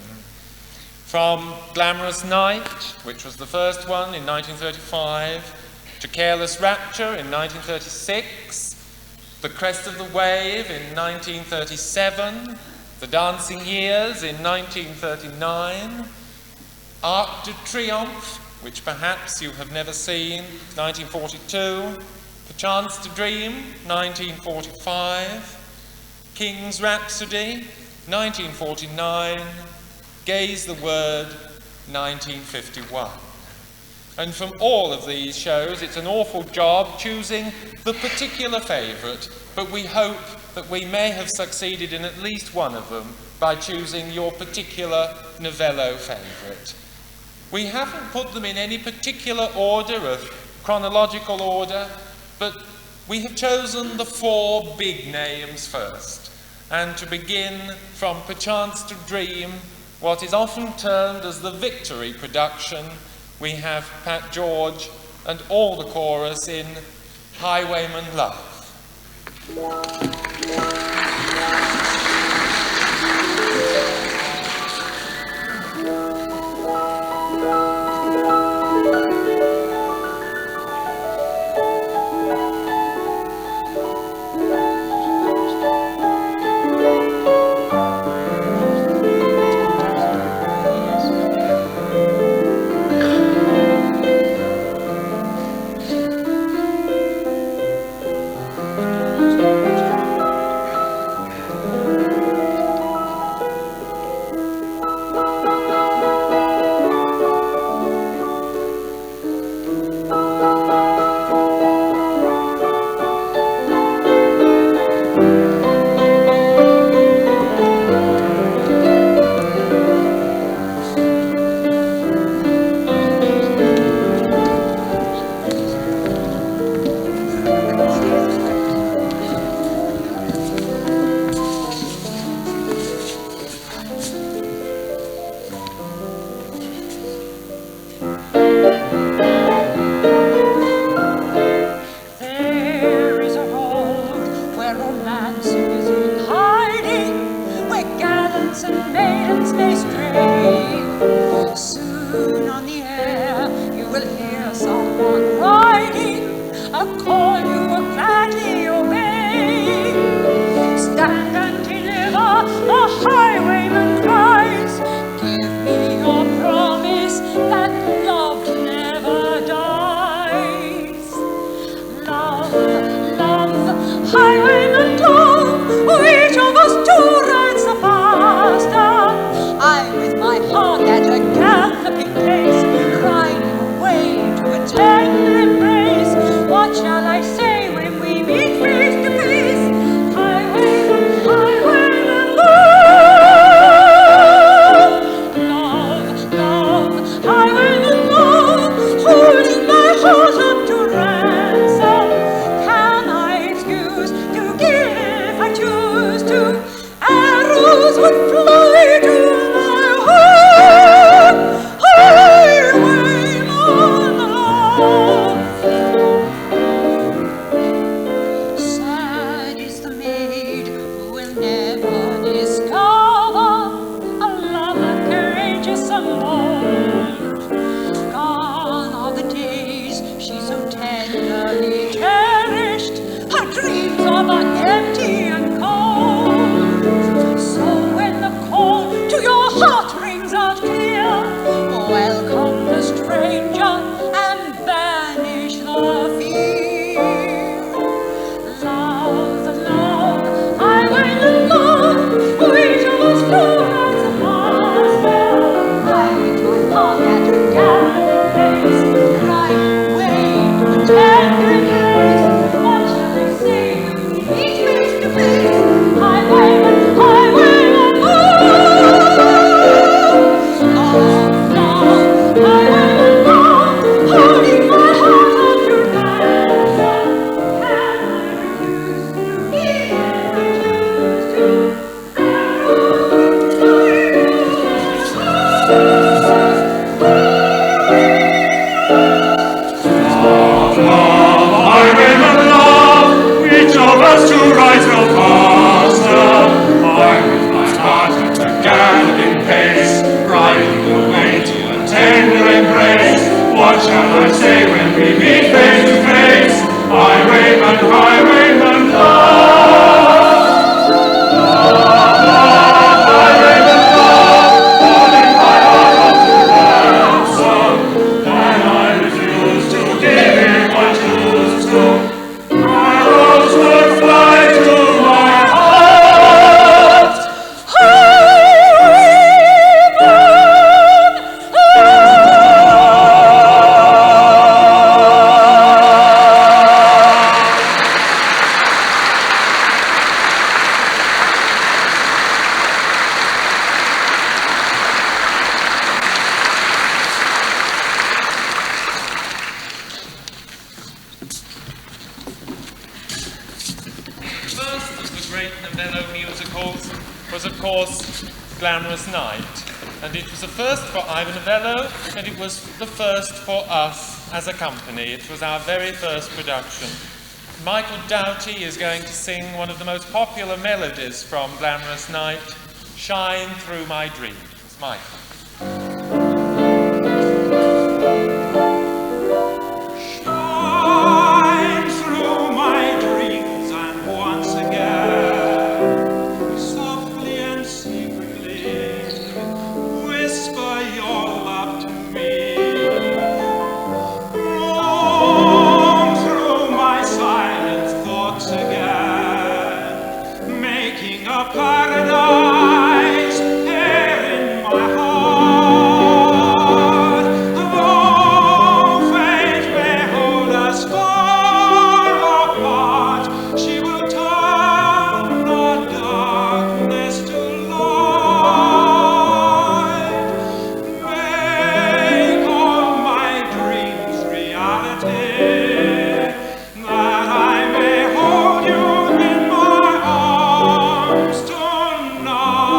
From Glamorous Night, which was the first one in 1935, to Careless Rapture in 1936, The Crest of the Wave in 1937, The Dancing Years in 1939, Arc de Triomphe, which perhaps you have never seen, 1942, Perchance to Dream, 1945, King's Rhapsody, 1949, Gaze the Word, 1951. And from all of these shows, it's an awful job choosing the particular favourite, but we hope that we may have succeeded in at least one of them by choosing your particular Novello favourite. We haven't put them in any particular order of chronological order, but we have chosen the 4 big names first. And to begin from Perchance to Dream, what is often termed as the victory production, we have Pat George and all the chorus in Highwayman Love. may stray. Soon on the air you will hear someone riding, a call you will gladly obey. Stand and deliver, the highwayman cries. Give me your promise that love never dies. Love, love, highwayman love, which of us two rides the faster? I with my heart at a galloping pace, crying away to a tender embrace. What shall I say when we meet face to face? Highwayman, highwayman love. Love, love, highwayman love, holding my heart up to ransom. Can I excuse to give if I choose to? Arrows would fly to my heart. Highwayman love. Sad is the maid who will never discover a lover courageous and bold. Gone are the days she so tenderly cherished. Her dreams are but empty and cold. So when the call to your heart rings out clear, welcome the stranger and banish the fear. Love, love, highwayman love, which of us two rides the faster? I with my heart at a galloping pace, crying away to a tender embrace. What shall I say when we meet face to face? Highwayman, highwayman love. Love, love, highwayman love, holding my heart up to ransom. Can I refuse to give if I choose to? Highwayman love, which of us two rides no faster? I with my heart at a galloping pace, riding away to a tender embrace. What shall I say when we meet face to face? Highwayman, highwayman love. Highwayman love, holding my heart up to ransom. Can I refuse to give if I choose to? Arrows would fly to my heart. The first of the great Novello musicals was, of course, Glamorous Night. And it was the first for Ivor Novello, and it was the first for us as a company. It was our very first production. Michael Doughty is going to sing one of the most popular melodies from Glamorous Night, Shine Through My Dreams. Michael. Shine through my dreams and once again, softly and secretly, whisper your love to me. Roam through my silent thoughts again, making a paradise here in my heart. Though fate may hold us far apart, she will turn the darkness to light. Make all my dreams reality, that I may hold you in my arms tonight.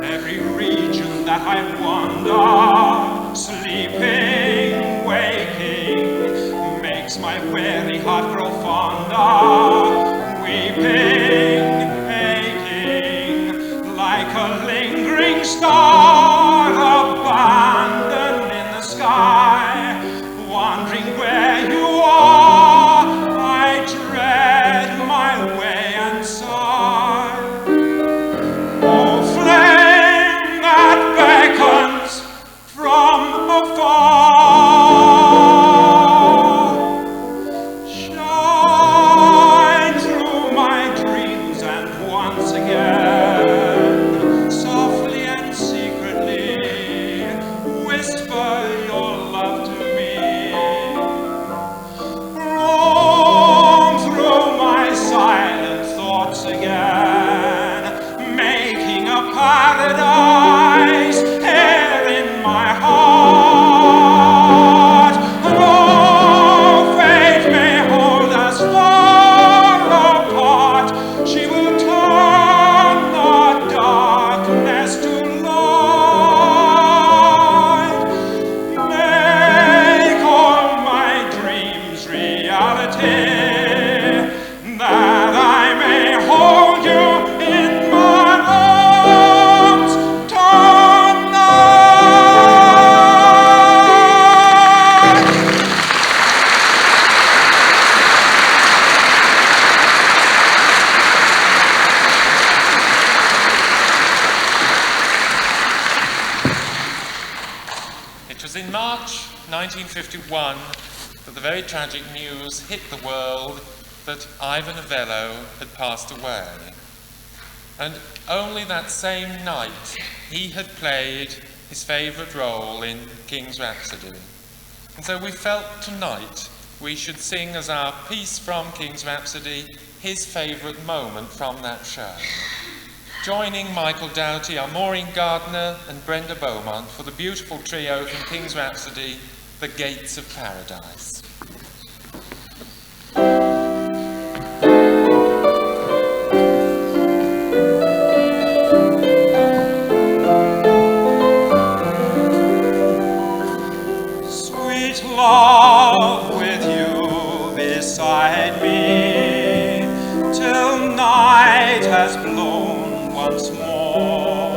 Every region that I've wandered, sleeping, waking, makes my weary heart grow fonder. Weeping, aching, a lingering star abandoned in the sky, wondering where you are, I tread my way and sigh. Oh, flame that beckons from afar, shine through my dreams and once again, softly and secretly, whisper your love to me. Roam through my silent thoughts again, making a paradise here in my heart. Oh, fate may hold us far apart. She will turn the darkness to light. Make all my dreams reality, that I may hold you in my arms tonight. It was in March 1951 that the very tragic news hit the world that Ivan Novello had passed away. And only that same night he had played his favourite role in King's Rhapsody. And so we felt tonight we should sing as our piece from King's Rhapsody his favourite moment from that show. Joining Michael Doughty are Maureen Gardner and Brenda Beaumont for the beautiful trio from King's Rhapsody, The Gates of Paradise. Sweet love with you beside me, till night has blown once more.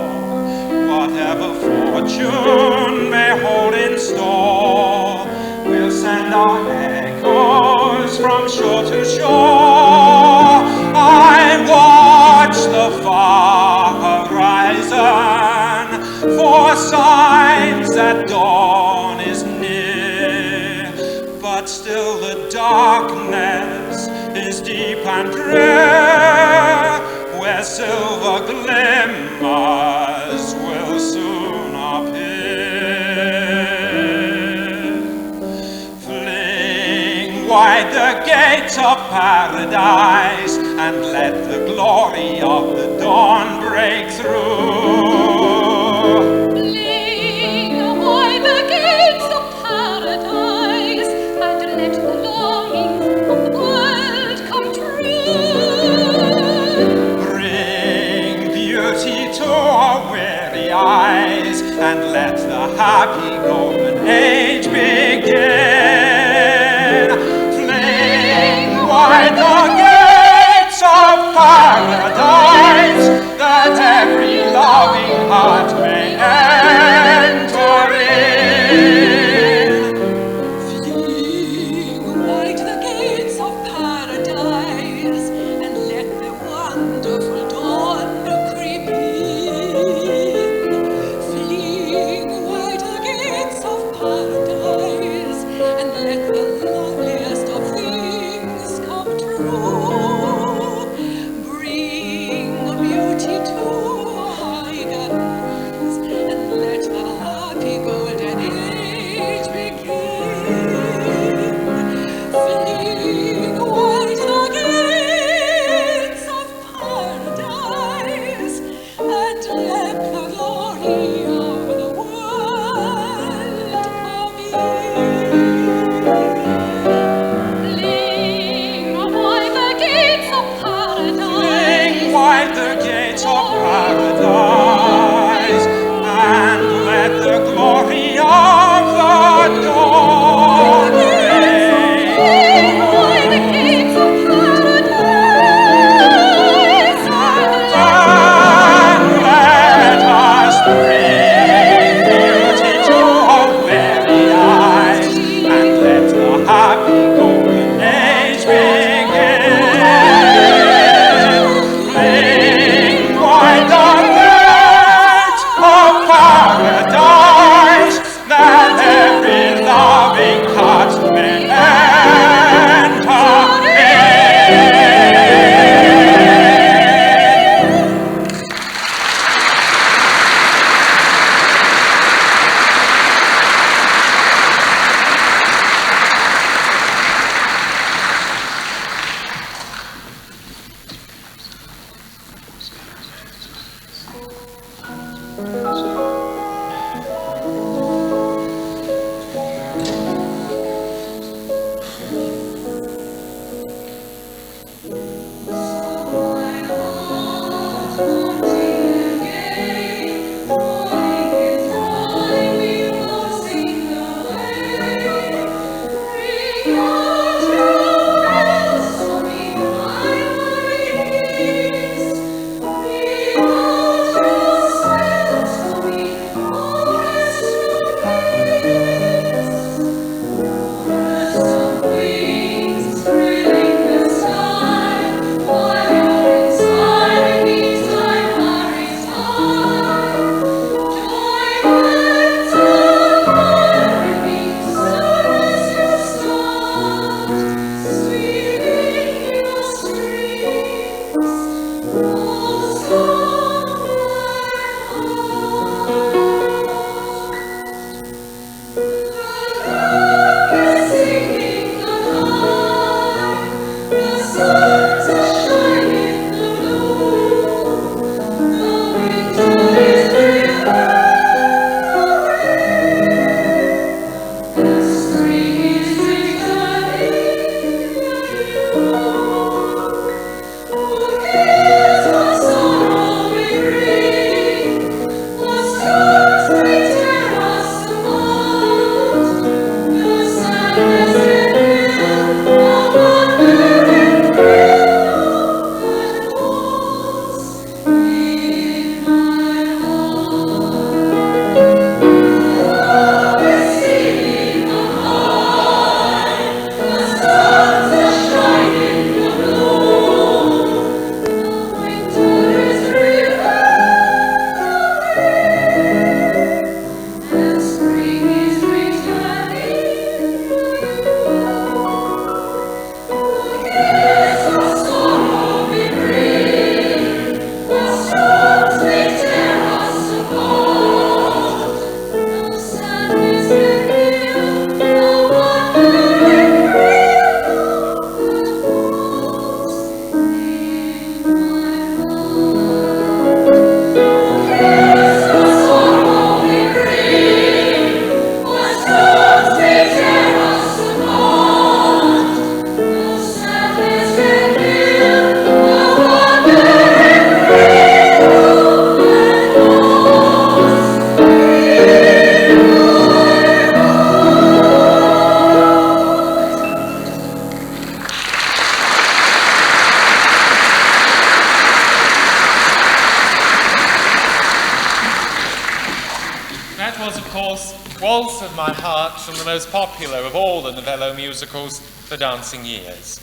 Whatever fortune may hold in store, we'll send our echoes from shore to shore. I watch the far horizon for signs that dawn is near, but still the darkness is deep and drear, where silver glimmers will soon appear. Fling wide the gates of paradise, and let the glory of the dawn break through. Fling wide the gates of paradise, and let the longings of the world come true. Bring beauty to our weary eyes, and let the happy golden age begin. Fling wide the gates of paradise, that every loving heart may enter in. Fling wide the gates of paradise, and let the wonderful dawn creep in. Fling wide the gates of paradise, and let the loveliest of things come true. was, of course, Waltz of My Heart from the most popular of all the Novello musicals, The Dancing Years.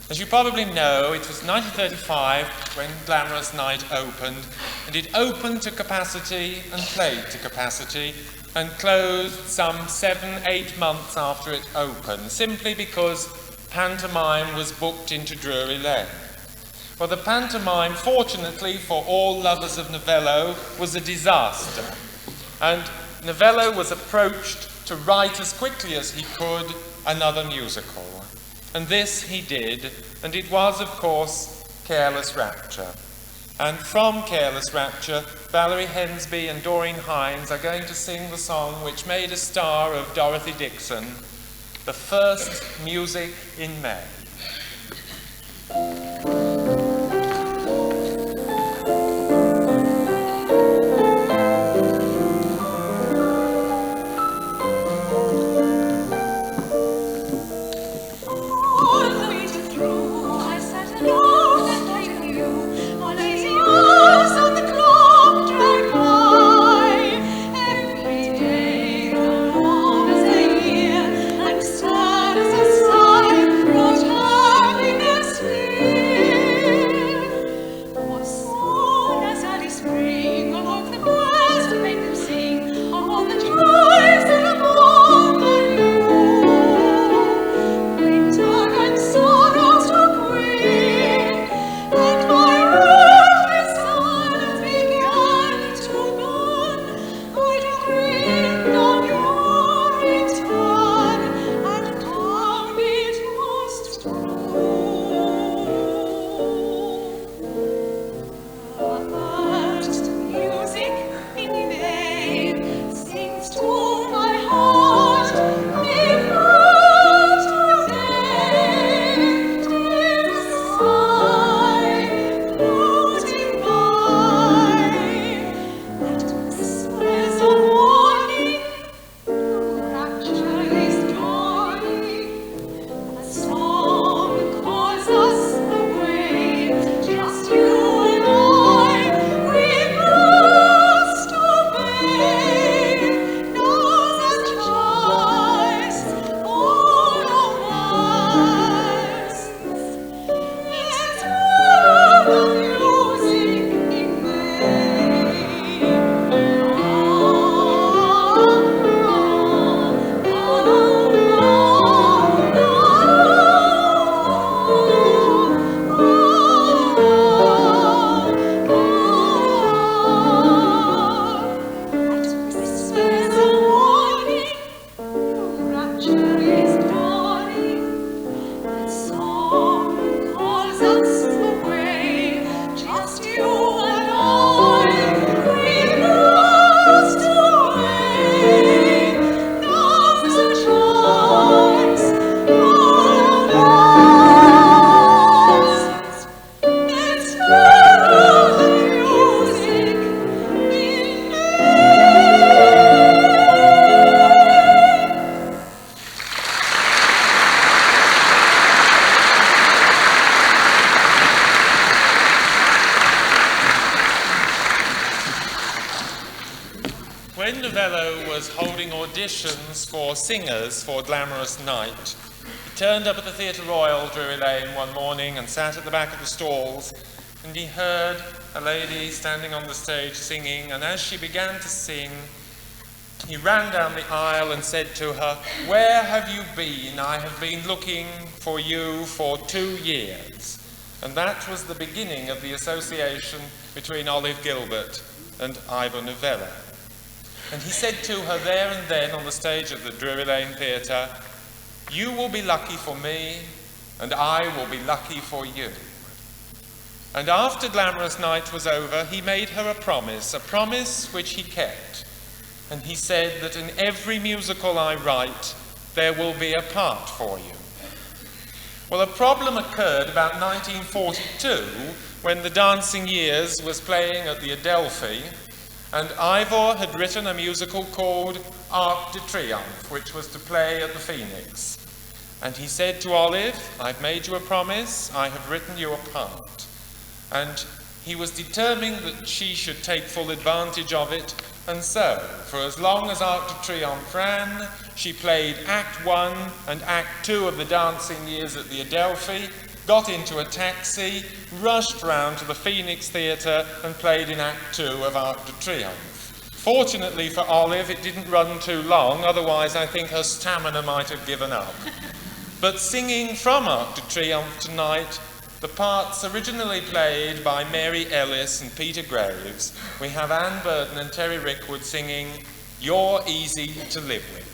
As you probably know, it was 1935 when Glamorous Night opened, and it opened to capacity and played to capacity and closed some 7-8 months after it opened, simply because pantomime was booked into Drury Lane. Well, the pantomime, fortunately for all lovers of Novello, was a disaster, and Novello was approached to write as quickly as he could another musical. And this he did, and it was, of course, Careless Rapture. And from Careless Rapture, Valerie Hensby and Doreen Hines are going to sing the song which made a star of Dorothy Dixon, The First Music in May. When Novello was holding auditions for singers for Glamorous Night, he turned up at the Theatre Royal, Drury Lane, one morning and sat at the back of the stalls, and he heard a lady standing on the stage singing, and as she began to sing, he ran down the aisle and said to her, "Where have you been? I have been looking for you for 2 years." And that was the beginning of the association between Olive Gilbert and Ivor Novello. And he said to her there and then on the stage at the Drury Lane Theatre, "You will be lucky for me, and I will be lucky for you." And after Glamorous Night was over, he made her a promise which he kept. And he said that in every musical I write, there will be a part for you. Well, a problem occurred about 1942 when The Dancing Years was playing at the Adelphi, and Ivor had written a musical called Arc de Triomphe, which was to play at the Phoenix. And he said to Olive, "I've made you a promise, I have written you a part." And he was determined that she should take full advantage of it, And so, for as long as Arc de Triomphe ran, she played Act 1 and Act 2 of the Dancing Years at the Adelphi, got into a taxi, rushed round to the Phoenix Theatre and played in Act 2 of Arc de Triomphe. Fortunately for Olive, it didn't run too long, otherwise I think her stamina might have given up. But singing from Arc de Triomphe tonight, the parts originally played by Mary Ellis and Peter Graves, we have Anne Burden and Terry Rickwood singing You're Easy to Live With.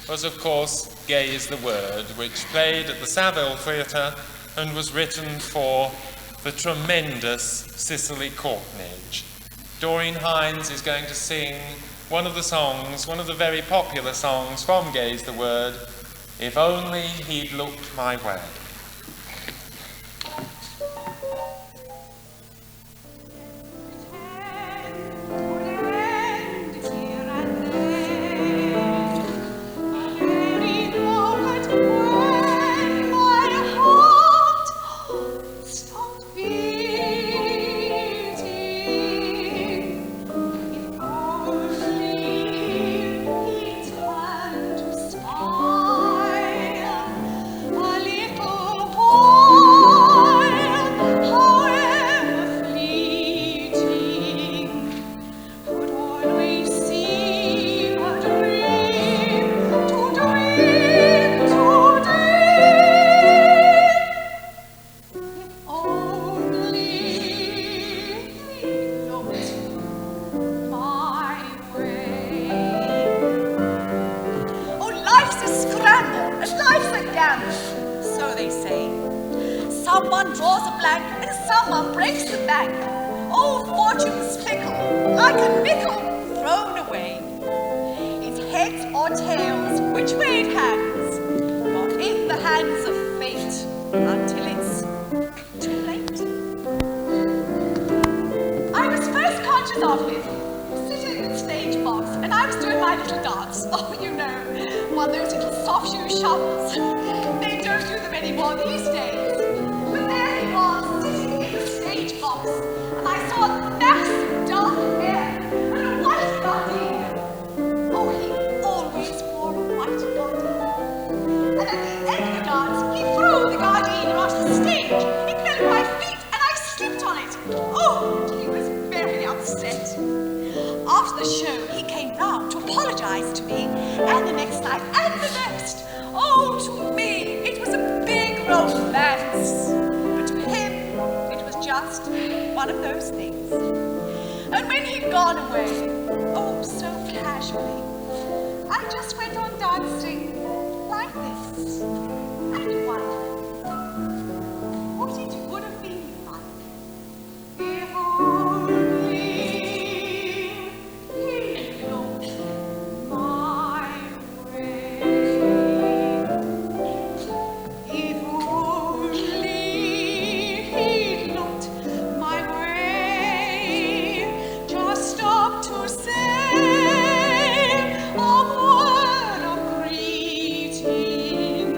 Was of course Gay is the Word, which played at the Saville Theatre and was written for the tremendous Cicely Courtnidge. Doreen Hines is going to sing one of the songs, one of the very popular songs from Gay is the Word, If Only He'd Looked My Way. Someone draws a blank and someone breaks the bank. Oh, fortune's fickle, like a nickel thrown away. It's heads or tails, which way it hangs. You're in the hands of fate until it's too late. I was first conscious of him, sitting in the stage box, and I was doing my little dance. Oh, you know, one of those little soft shoe shuffles. They don't do them anymore these days. But there he was, sitting in the stage box, and I saw massive dark hair and a white gardenia. Oh, he always wore a white gardenia. And at the end of the dance, he threw nice to me, and the next night, and the next. Oh, to me, it was a big romance. But to him, it was just one of those things. And when he'd gone away, oh, so casually, I just went on dancing like this, and wondered what it would have been like if only he'd looked my way. If only he'd looked my way, just stopped to say a word of greeting.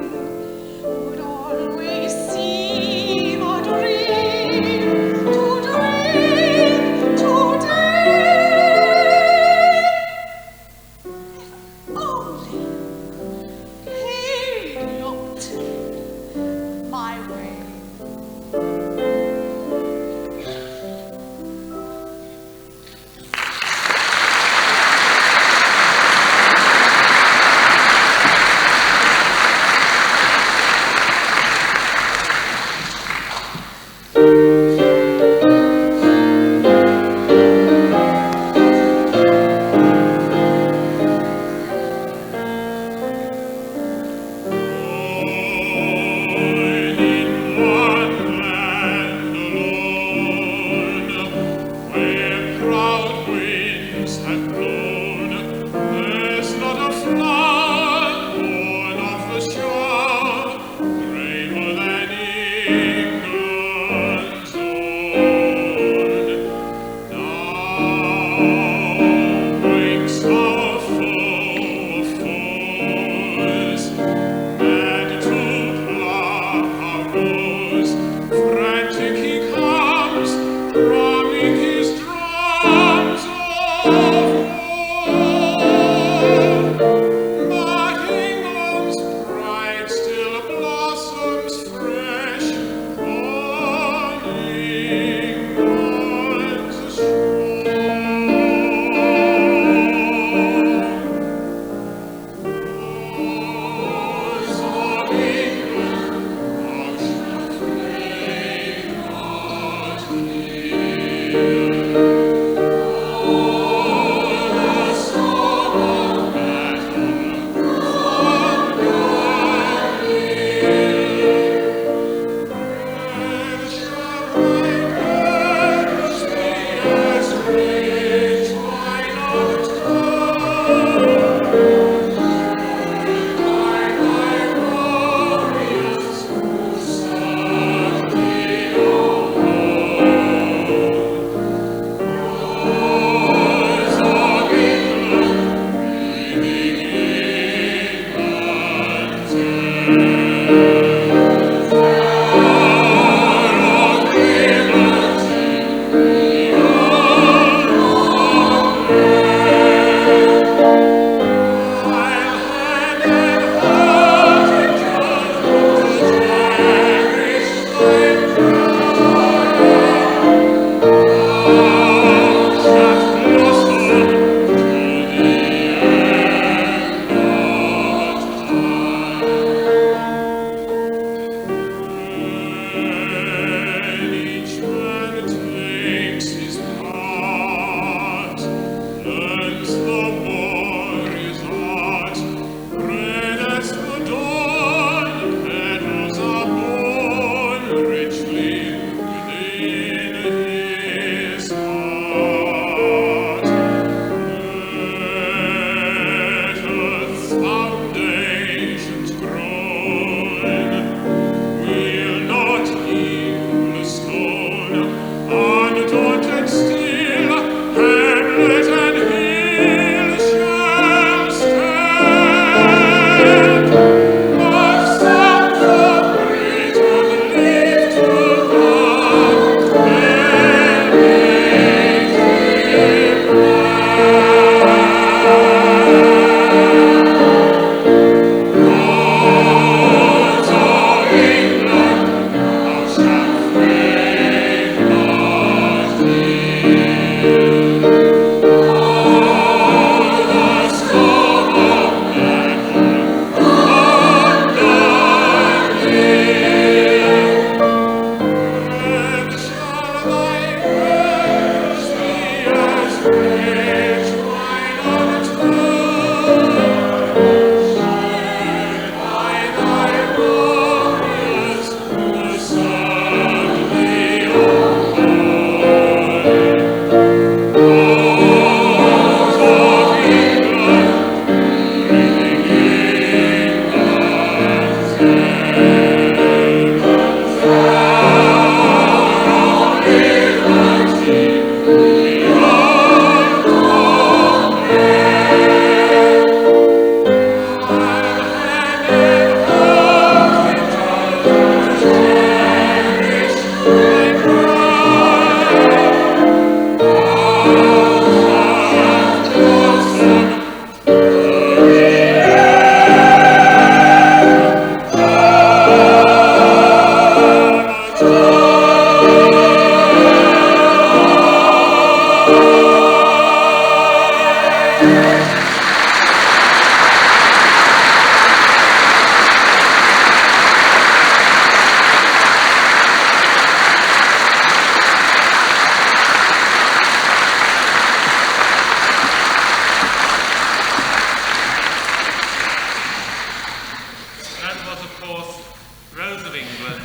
Rose of England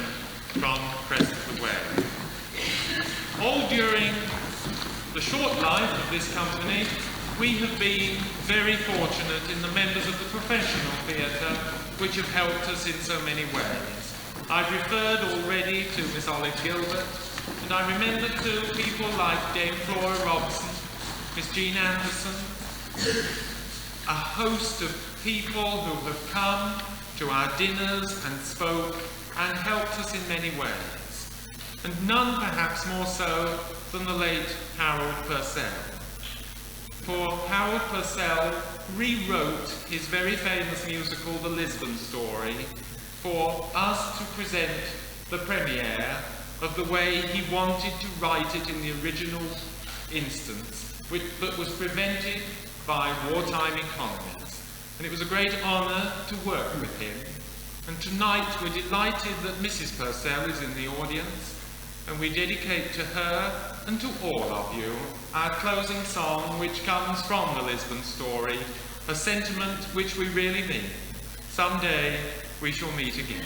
from Crest of the Wave. All during the short life of this company, we have been very fortunate in the members of the professional theatre which have helped us in so many ways. I've referred already to Miss Olive Gilbert, and I remember too people like Dame Flora Robson, Miss Jean Anderson, a host of people who have come to our dinners and spoke and helped us in many ways, and none perhaps more so than the late Harold Purcell. For Harold Purcell rewrote his very famous musical The Lisbon Story for us to present the premiere of the way he wanted to write it in the original instance, but was prevented by wartime economies. And it was a great honour to work with him. And tonight we're delighted that Mrs. Purcell is in the audience, and we dedicate to her and to all of you our closing song, which comes from The Lisbon Story, a sentiment which we really mean. Someday we shall meet again.